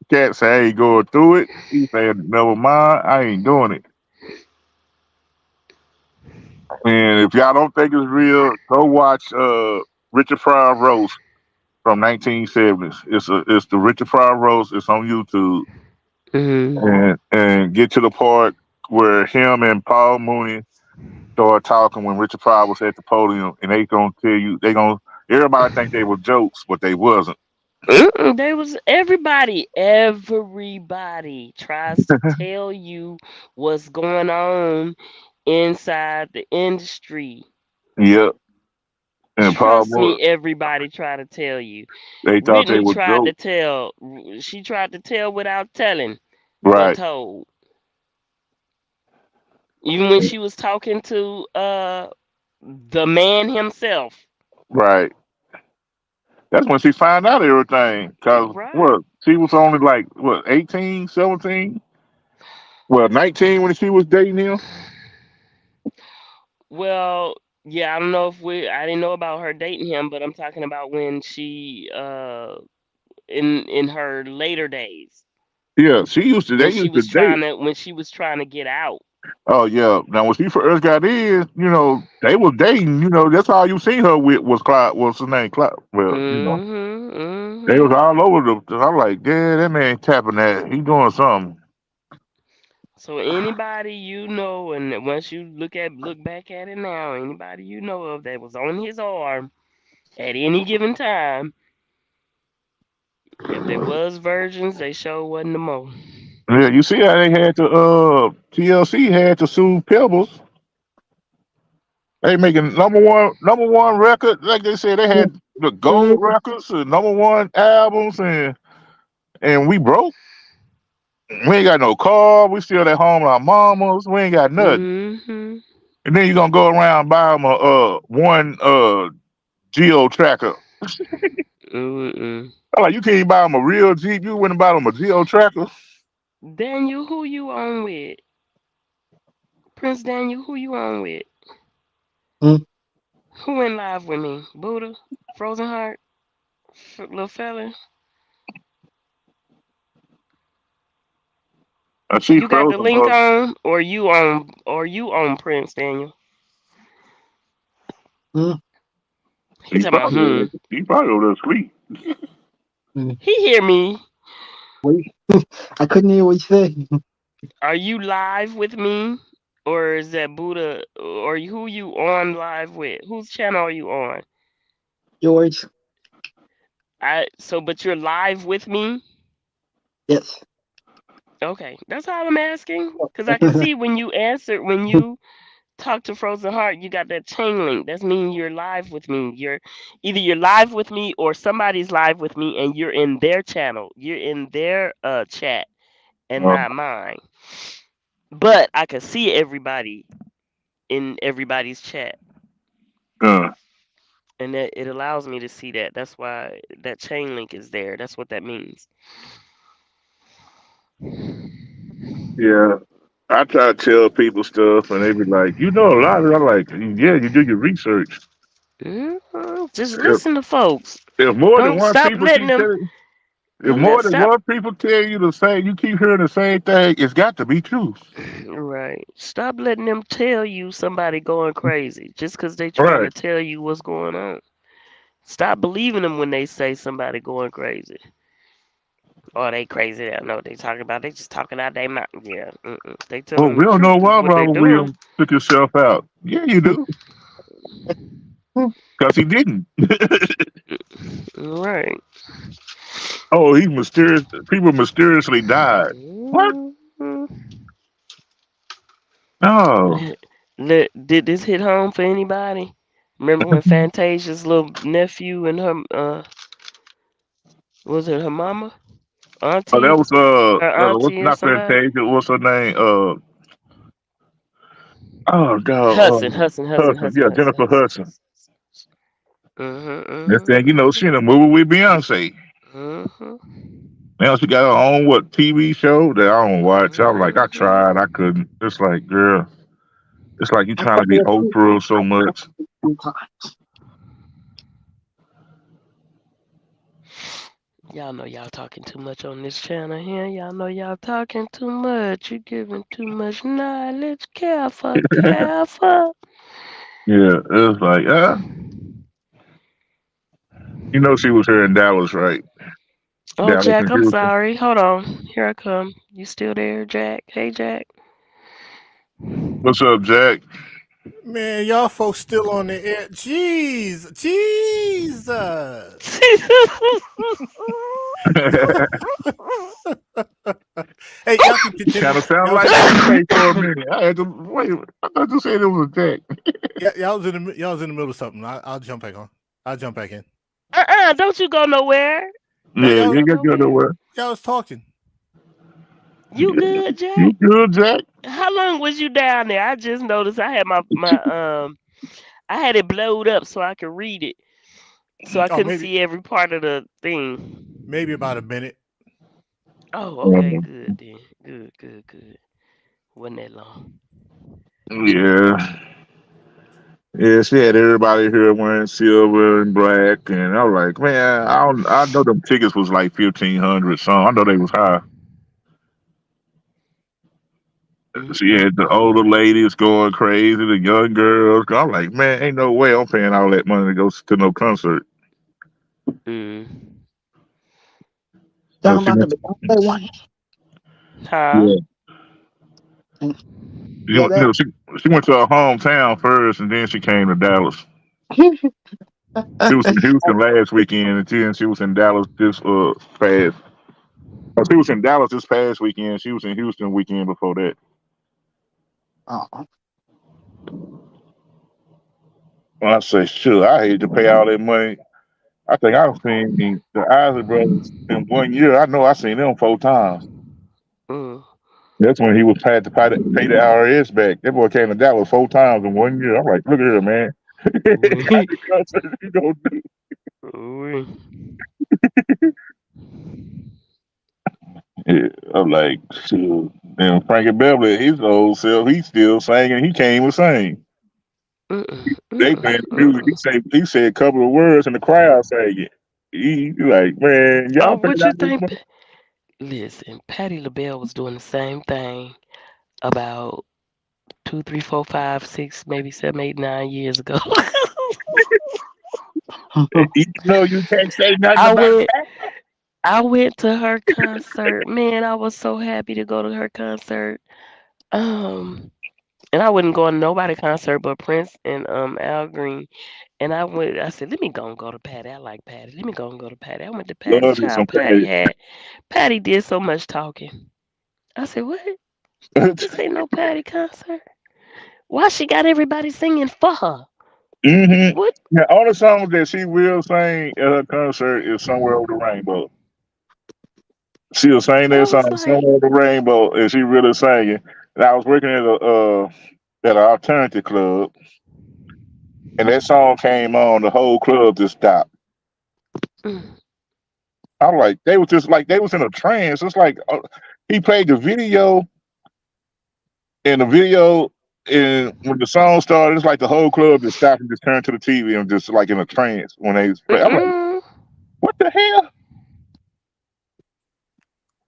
Cat say I ain't going through it. He said, never mind, I ain't doing it. And if y'all don't think it's real, go watch Richard Pryor roast from 1970s. It's the Richard Pryor roast. It's on YouTube. Mm-hmm. And get to the part where him and Paul Mooney start talking when Richard Pryor was at the podium, and they gonna tell you everybody think they were jokes, but they wasn't. They was everybody tries to tell you what's going on inside the industry. Yep. And Paul Trust Mooney, me, everybody try to tell you. they thought they Whitney were tried to jokes. tell. She tried to tell without telling, but Right. told. Even when she was talking to the man himself. Right. That's when she found out everything. Cause Right. what? She was only like what, 18, 17? Well, 19 when she was dating him. Well, yeah, I don't know if I didn't know about her dating him, but I'm talking about when she in her later days Yeah, they used to date. when she was trying to get out. Oh yeah. Now when she first got in, they was dating. That's all you seen her with was Clyde. What's his name? Clyde. Well, Mhm. they was Mhm. all over the. I'm like, yeah, that man tapping that. He doing something. So anybody you know, and once you look back at it now, anybody you know of that was on his arm at any given time, if they was virgins, they sure wasn't no more. Yeah, you see how they had to TLC had to sue Pebbles. They making number one record. Like they said, they had the gold records and number one albums, and we broke. We ain't got no car. We still at home with our mamas. We ain't got nothing. Mhm. And then you gonna go around and buy them a one Geo tracker. Mm-mm. I'm like, you can't even buy them a real Jeep. You went and buy them a Geo tracker. Daniel, who you on with? Prince Daniel, who you on with? Mm. Who went live with me? Buddha? Frozen Heart? Little fella? I see You got the Frozen. link on, or you on Prince Daniel? Hmm. He talking about He probably over there asleep. He hear me. Wait, I couldn't hear what you said. Are you live with me, or is that Buddha? Or who you on live with? Whose channel are you on? George. But you're live with me. Yes. Okay, that's all I'm asking. Cause I can see when you talk to Frozen Heart, you got that chain link. That means you're live with me. You're live with me, or somebody's live with me, and you're in their channel. You're in their chat and not mine. But I can see everybody in everybody's chat, Uh, and it allows me to see that. That's why that chain link is there. That's what that means. yeah. I try to tell people stuff, and they be like, "You know a lot." And I'm like, "Yeah, you do your research." Just If, listen to folks. if more than Don't one stop people letting keep them. telling, if more than Stop. one people tell you the same, you keep hearing the same thing. It's got to be true. Right. Stop letting them tell you somebody going crazy just because they trying Right. to tell you what's going on. Stop believing them when they say somebody going crazy. Oh, they crazy. I know what they talking about. They just talking out their mouth. Yeah. They Oh, telling we the don't truth know is why what they Robert doing. Williams took himself out. Yeah, you do. Because he didn't. Right. Oh, he mysterious. People mysteriously died. What? No. Did this hit home for anybody? Remember when Fantasia's little nephew and her was it her mama? Oh, that Auntie? was Her what's auntie or not somebody? Fantasia? What's her name? Oh God, Hudson. Hudson. Yeah, Jennifer Hudson. Next thing you know, Mm-hmm. she in a movie with Beyonce. Mm-hmm. Now she got her own TV show that I don't watch. I was like, I Mm-hmm. tried, I couldn't. It's like, girl, it's like you I trying saw to be it two Oprah times. so much. Y'all know y'all talking too much on this channel here. Y'all know y'all talking too much. You giving too much knowledge. Careful, careful. Yeah, it was like, you know, she was here in Dallas, right? Oh, Dallas Jack, and I'm Houston. sorry. Hold on. Here I come. You still there, Jack? Hey, Jack. What's up, Jack? Man, y'all folks still on the air. Jesus. Hey, y'all can continue. Kind of sound Y'all like was, TK for a minute. I had to wait. I thought you said it was a Jack. y'all was in the middle of something. I'll jump back on. I'll jump back in. Don't you go nowhere. No, Yeah, Don't you you y'all ain't go got to go nowhere. nowhere. was talking. You Yeah, good, Jack? you good, Jack? How long was you down there? I just noticed I had my I had it blowed up so I could read it. So I Oh, couldn't see every part of the thing. maybe about a minute. Oh, okay, good then. Good. Wasn't that long. Yeah. Yeah, she had everybody here wearing silver and black, and I was like, man, I know them tickets was like 1,500, so I know they was high. She had the older ladies going crazy, the young girls. I'm like, man, ain't no way I'm paying all that money to go to no concert. Mm. So Talking she about the went, Beyonce one. Huh? yeah, Yeah, that. she went to her hometown first, and then she came to Dallas. She was in Houston last weekend, and then she was in Dallas this past. She was in Dallas this past weekend. She was in Houston weekend before that. Oh, When I say, sure, I hate to pay all that money. I think I've seen the Isley Brothers in 1 year. I know I seen them 4 times. Mm. That's when he was had to pay the IRS back. That boy came to Dallas 4 times in 1 year. I'm like, look at here, man. How Ooh-wee. many concerts you gonna do? Ooh-wee. Yeah, I'm like, shoot. And Frankie Beverly, his old self, he's still singing. He can't even sing. They playing the music. He said a couple of words and the crowd sang it. He like, man, Oh, y'all paying what you out this think? money. Listen, Patti LaBelle was doing the same thing about 2, 3, 4, 5, 6, maybe 7, 8, 9 years ago. You know, you can't say nothing I about went I went to her concert. Man, I was so happy to go to her concert. Um and I wouldn't go to nobody concert but Prince and Al Green. And I said, let me go and go to Patty. I like Patty. Let me go and go to Patty. I went to Patty. love me some Child, Patty did so much talking. I said, what? Patty. This ain't no Patty concert. Why she got everybody singing for her? hmm What? The only song that she will sing at her concert is "Somewhere Over the Rainbow." She'll sing I that was song like, "Somewhere Over the Rainbow," and she really sang it. And I was working at an alternative club, and that song came on. The whole club just stopped. mm, I was like, they was just like they was in a trance. It's like he played the video, and the video, and when the song started, it's like the whole club just stopped and just turned to the TV and just like in a trance when they play. I'm like, mm-mm. what the hell?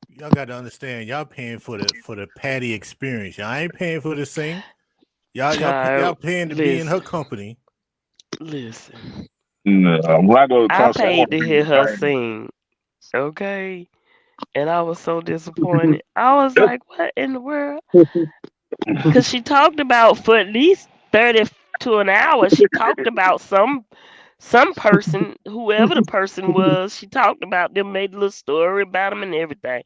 Y'all got to understand, y'all paying for the Patty experience. Y'all ain't paying for the sing. Y'all Child, paying to be in her company. listen. No, when I go to I concert, I want paid to to be hear her entertained. sing, okay? And I was so disappointed. I was like, what in the world? Because she talked about for at least 30 to an hour, she talked about some person, whoever the person was, she talked about them, made a little story about them and everything.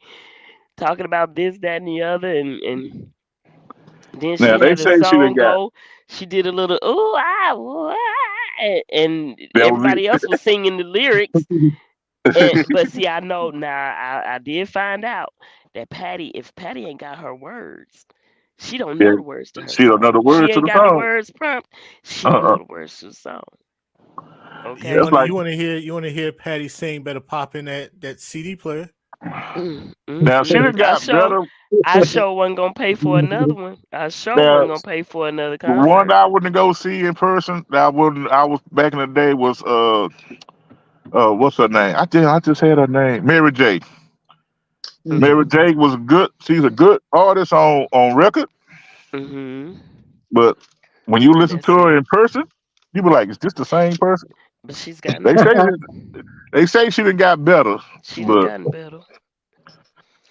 Talking about this, that, and the other, and then Now she they had a say she done song got go. She did a little ooh ah, and that was everybody else was singing the lyrics. And it. but see, I know now. I did find out that if Patty ain't got her words, she don't Yeah, know the words to her she don't know song. the She words to ain't the got the song. words prompt. She don't Uh-uh. know the words to the song. You Okay. That's want to like you want to hear Patty sing? Better pop in that CD player. now she done I got sure, better. I sure wasn't gonna pay for another one. I sure Now wasn't gonna pay for another the one concert. that I wouldn't go see in person that I wouldn't I was back in the day was what's her name? I just had her name. Mary J. Mary Mhm. J was good. She's a good artist on record, Mhm. but when you listen to That's her it. in person, you be like, is this the same person? But she's gotten They say better. they say she done got better, She done but gotten better.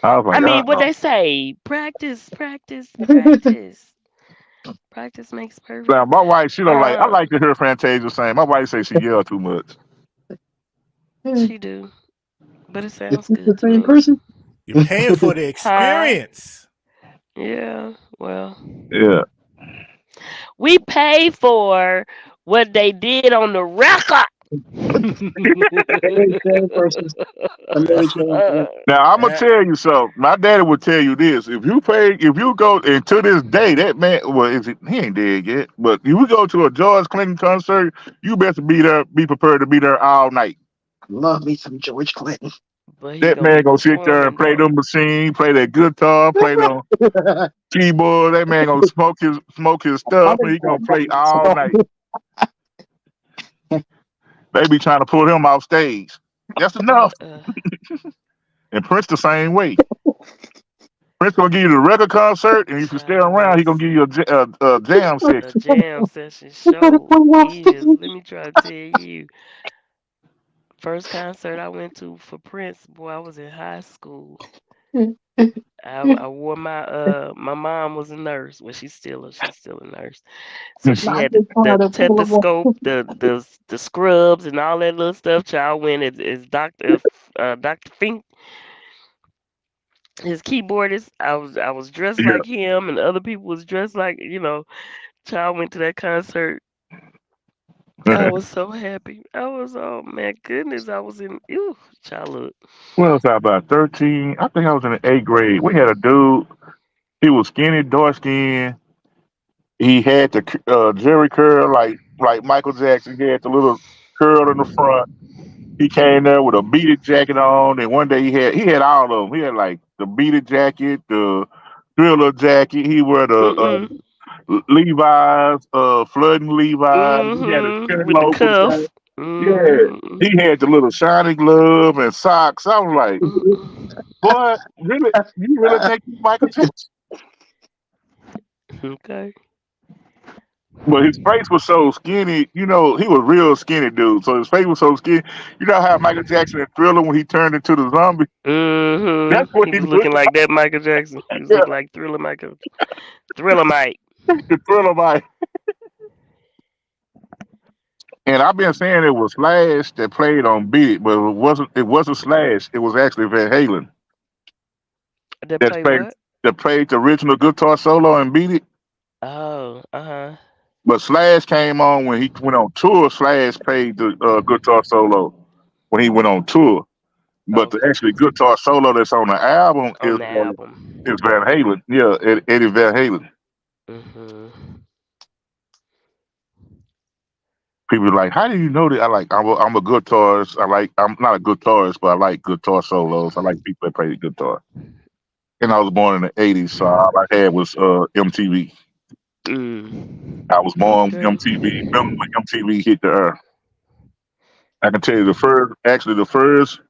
I was I like, mean, what no. they say: practice, practice, practice. Practice makes perfect. Now my wife, she don't like. I Uh, like to hear Fantasia sing. My wife say she yell too much. she do, but it Is sounds this the good to same me. person? You're paying for the Huh? experience. Yeah. Well, Yeah, we pay for what they did on the record. Same person. I'm Uh, very changed. now I'm gonna uh, tell you something. My daddy would tell you this: if you go, and to this day, that man, well, he ain't dead yet, but if you go to a George Clinton concert, you better be there, be prepared to be there all night. Love me some George Clinton. But he That gonna man be gonna sit there and performing play though. the machine, play that guitar, play the keyboard. That man gonna smoke his stuff, and he gonna play all night. They be trying to pull him off stage. That's enough. Uh-uh. And Prince the same way. Prince gonna give you the record concert, and if you stay Child, around, he gonna give listen. you a jam A section. jam session show is. Let me try to tell you. First concert I went to for Prince, boy, I was in high school. I wore my mom was a nurse. Well, she's still a nurse. So she Not had this the part of stethoscope, the scrubs and all that little stuff. Child went as Dr. Fink, his keyboardist. I was dressed Yeah. like him and other people was dressed like, child went to that concert. I was so happy. I was, oh man, goodness, I was in childhood. Well, was I about 13? I think I was in the eighth grade. We had a dude. He was skinny, dark skinned. He had the Jerry curl like Michael Jackson. He had the little curl in the front. He came there with a beaded jacket on, and one day he had all of them. He had like the beaded jacket, the thriller jacket. He wore the Mm-mm. Levi's, flooding Levi's. He had a Mm-hmm. tennis With the loafers. cuff. Yeah, Mm-hmm. he had the little shiny glove and socks. I was like, boy, really, you really think you Michael Jackson? Okay. But his face was so skinny, you know, he was real skinny dude. So his face was so skinny. You know how Michael Jackson in Thriller when he turned into the zombie? That's Mm-hmm. what He he was looked looking like that Michael Jackson. He was like. looking like Thriller Michael. Thriller Mike. The Thriller Mike. And I've been saying it was Slash that played on Beat It, but it wasn't. It wasn't Slash. It was actually Van Halen They that play played what? the original guitar solo and Beat It. Oh, uh-huh. But Slash came on when he went on tour. Slash played the guitar solo when he went on tour. But the Okay. actually guitar solo that's on the album On the album. is Van Halen. Yeah, Eddie Van Halen. Mm-hmm. People are like, how do you know that? I'm a guitarist. I'm not a guitarist, but I like guitar solos. I like people that play the guitar. And I was born in the '80s, so all I had was MTV. Mm. I was born with Okay. MTV. Remember when MTV hit the earth? I can tell you the first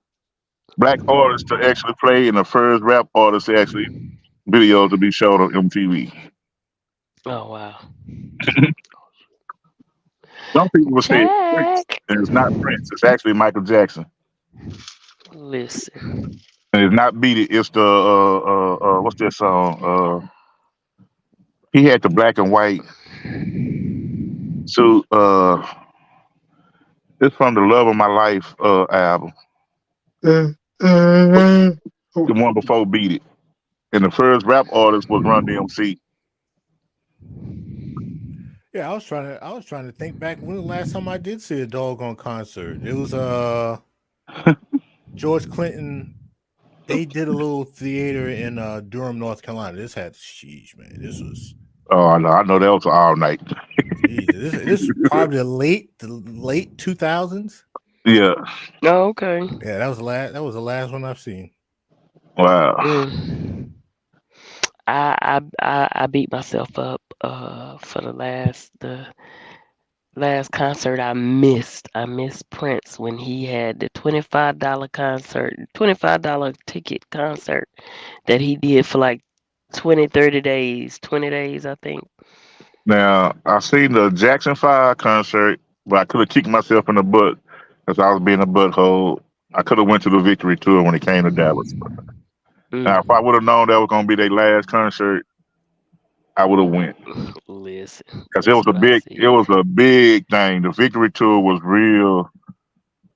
black artist to actually play and the first rap artist to actually video to be showed on MTV. Oh wow. Some people will say it's Prince, Jack. and it's not Prince. It's actually Michael Jackson, Listen. and it's not Beat It. It's the what's that song? He had the black and white suit. It's from the Love of My Life album, Mm-hmm. the one before Beat It. And the first rap artist was Run DMC. Yeah, I was trying to think back when the last time I did see a doggone concert. It was George Clinton. They did a little theater in Durham, North Carolina. This had sheesh, man. This was Oh, I know that was all night. geez, this is probably the late 2000s. Yeah. Oh, okay. Yeah, that was the last one I've seen. Wow. Mm. I beat myself up for the last concert I missed. I missed Prince when he had the $25 ticket concert that he did for like 20 days, I think. Now I seen the Jackson 5 concert, but I could have kicked myself in the butt because I was being a butthole. I could have went to the Victory Tour when it came to Dallas. Now, if I Mm. would have known that was gonna be their last concert, I would have went Listen, because that's what I it said. was a big thing. The Victory Tour was real.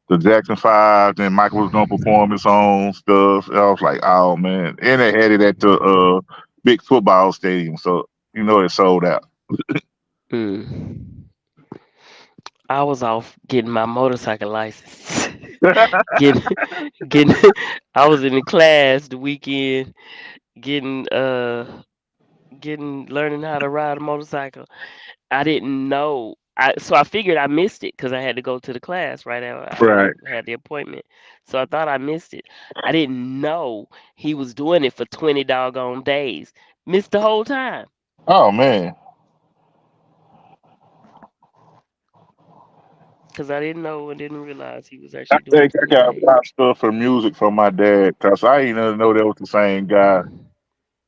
The Jackson 5, then Michael was gonna perform his own stuff. I was like, oh man, and they had it at the big football stadium, so you know it sold out. Mm. I was off getting my motorcycle license. getting getting I was in the class the weekend getting learning how to ride a motorcycle. I didn't know. I figured I missed it because I had to go to the class right after Right. I had the appointment. So I thought I missed it. I didn't know he was doing it for 20 doggone days. Missed the whole time Oh man. because I didn't know and didn't realize he was I actually doing think I 20 got a days. lot of stuff for music from my dad because I didn't even know that was the same guy.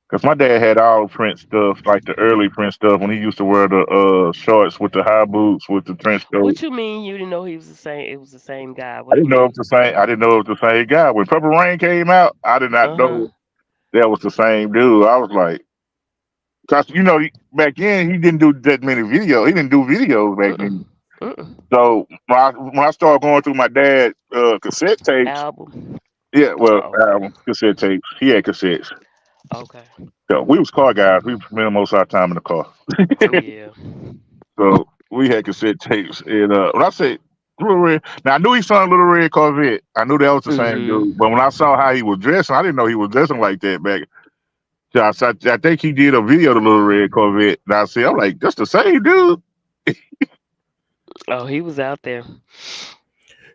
Because my dad had all Prince stuff, like the early Prince stuff when he used to wear the shorts with the high boots with the trench coat. What you mean you didn't know he was the same? It was the same guy. I What do didn't you know it mean? was the same. I didn't know it was the same guy. When Purple Rain came out, I did not Uh huh. know that was the same dude. I was like, because back then he didn't do that many videos. He didn't do videos back then. Mm-mm. Mm-mm. So when I started going through my dad's cassette tapes, Album. yeah, well, Oh, okay. cassette tapes. He had cassettes. Okay. So we was car guys. We spent most of our time in the car. Yeah. So we had cassette tapes. And when I say Little Red, now I knew he sung Little Red Corvette. I knew that was the same dude. Mhm. But when I saw how he was dressing, I didn't know he was dressing like that back. So I think he did a video to Little Red Corvette. And I said, I'm like, that's the same dude. Oh, he was out there.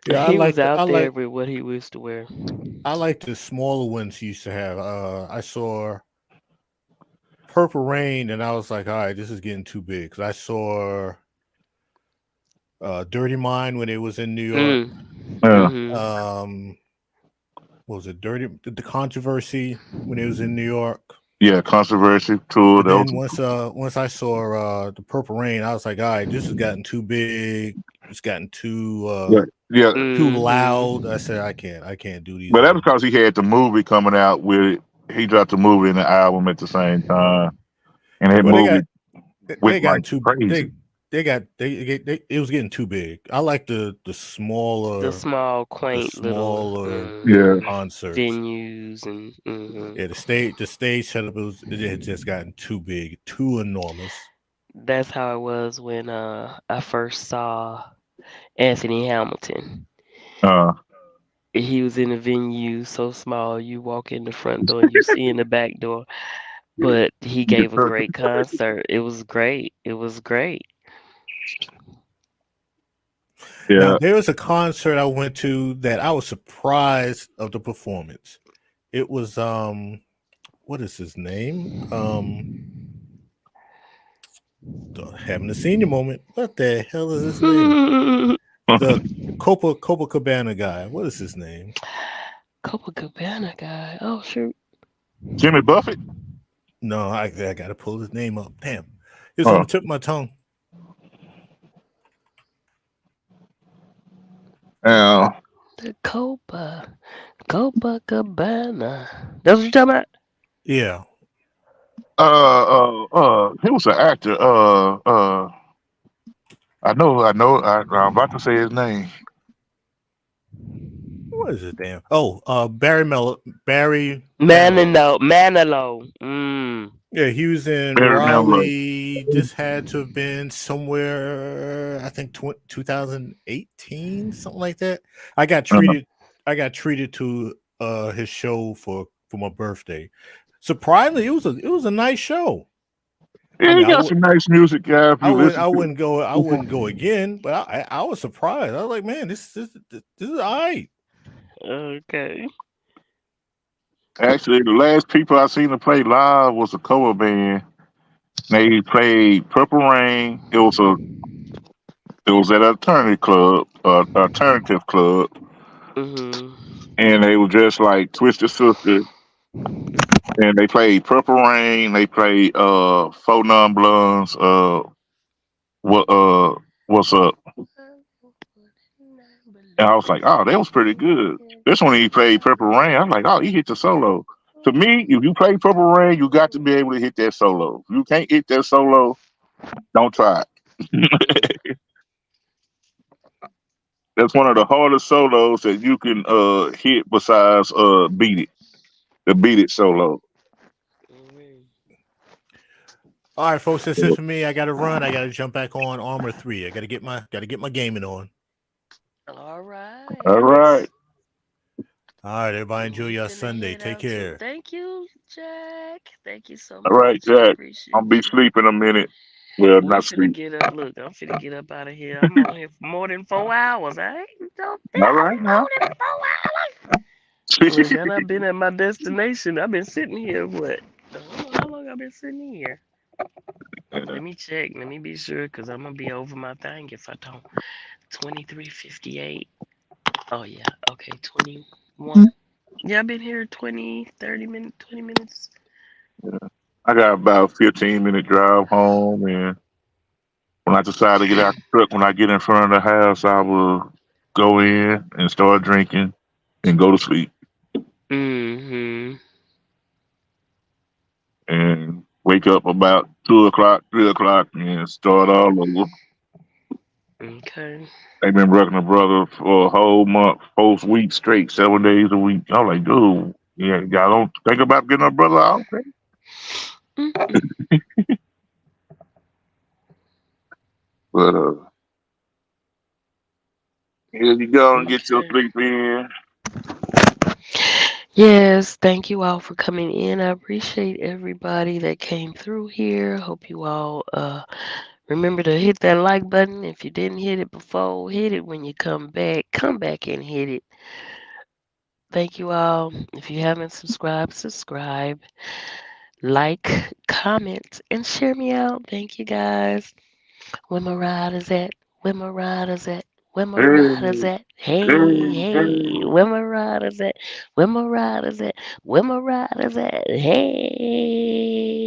Yeah, He was out there with what he used to wear. I like the smaller ones he used to have. I saw Purple Rain, and I was like, all right, this is getting too big. Because I saw Dirty Mind when it was in New York. Yeah. Um, what was it? The Controversy when it was in New York. Yeah, controversy tour. But That then was, once I saw the Purple Rain, I was like, all right, this has gotten too big. It's gotten yeah, yeah. too loud. I said, I can't do these. But that was anymore. because he had the movie coming out with it. He dropped the movie and the album at the same time, and that Well, movie they went got like too crazy. it was getting too big. I like the The smaller small, quaint little Yeah. concerts. venues and Yeah, the stage setup it had just gotten too big, too enormous. that's how it was when I first saw Anthony Hamilton. Uh, He was in a venue so small you walk in the front door and you see in the back door. But he gave a great concert. It was great. It was great. yeah. Now there was a concert I went to that I was surprised of the performance. It was what is his name? Having a senior moment. What the hell is his name? The Copacabana guy. What is his name? Copacabana guy. Oh shoot. Jimmy Buffett. No, I gotta pull his name up. Damn. It's on the tip of my tongue. Yeah. The Copacabana. That's what you're talking about? Yeah. He was an actor. I'm about to say his name. What is it, damn? Oh, Barry Manilow. Yeah, he was in Barry Manilow. Raleigh. This had to have been somewhere, I think 2018, something like that. I got treated to his show for my birthday. Surprisingly, it was a nice show. Yeah, I mean, he got some nice music, guy. I wouldn't go again, but I was surprised. I was like, man, this is all right. Okay. Actually, the last people I seen to play live was a cover band. They played Purple Rain. It was at alternative club, and they were just like Twisted Sister. And they played Purple Rain. They played Four Non Blondes. What's up? And I was like, oh, that was pretty good. This one he played Purple Rain. I'm like, oh, he hit the solo. To me, if you play Purple Rain, you got to be able to hit that solo. If you can't hit that solo, don't try it. That's one of the hardest solos that you can hit besides Beat It. The Beat It solo. All right, folks, that's it for me. I got to run. I got to jump back on Armor 3. I got to get my gaming on. All right. All right. All right, everybody, enjoy your Sunday. Take care. Thank you, Jack. Thank you so much. All right, Jack. I'll be sleeping a minute. Well, We're not finna sleep. get up. Look, I'm finna get up out of here. I'm on here for more than 4 hours. I ain't All right, now. more than 4 hours. Look, and I've been at my destination. I've been sitting here. What? I don't know how long I've been sitting here. Let me check. Let me be sure, cause I'm gonna be over my thing if I don't. 23:58. Oh yeah. Okay. 21. Yeah, I've been here 20, 30 minutes, 20 minutes. I got about a 15-minute drive home, and when I decide to get out the truck, when I get in front of the house, I will go in and start drinking and go to sleep. Mm-hmm. And wake up about 2 o'clock, 3 o'clock, and start all over. Okay. They've been working a brother for a whole month, 4 weeks straight, 7 days a week. I'm like, dude, yeah, y'all don't think about getting a brother out there? But here you go and get your sleep in. Yes, thank you all for coming in. I appreciate everybody that came through here. Hope you all remember to hit that like button. If you didn't hit it before, hit it when you come back. Come back and hit it. Thank you all. If you haven't subscribed, subscribe, like, comment, and share me out. Thank you guys. Where my ride is at. Where my riders at? Where my riders at? Hey, hey, where my riders at? Where my riders at? Where my riders at? Hey.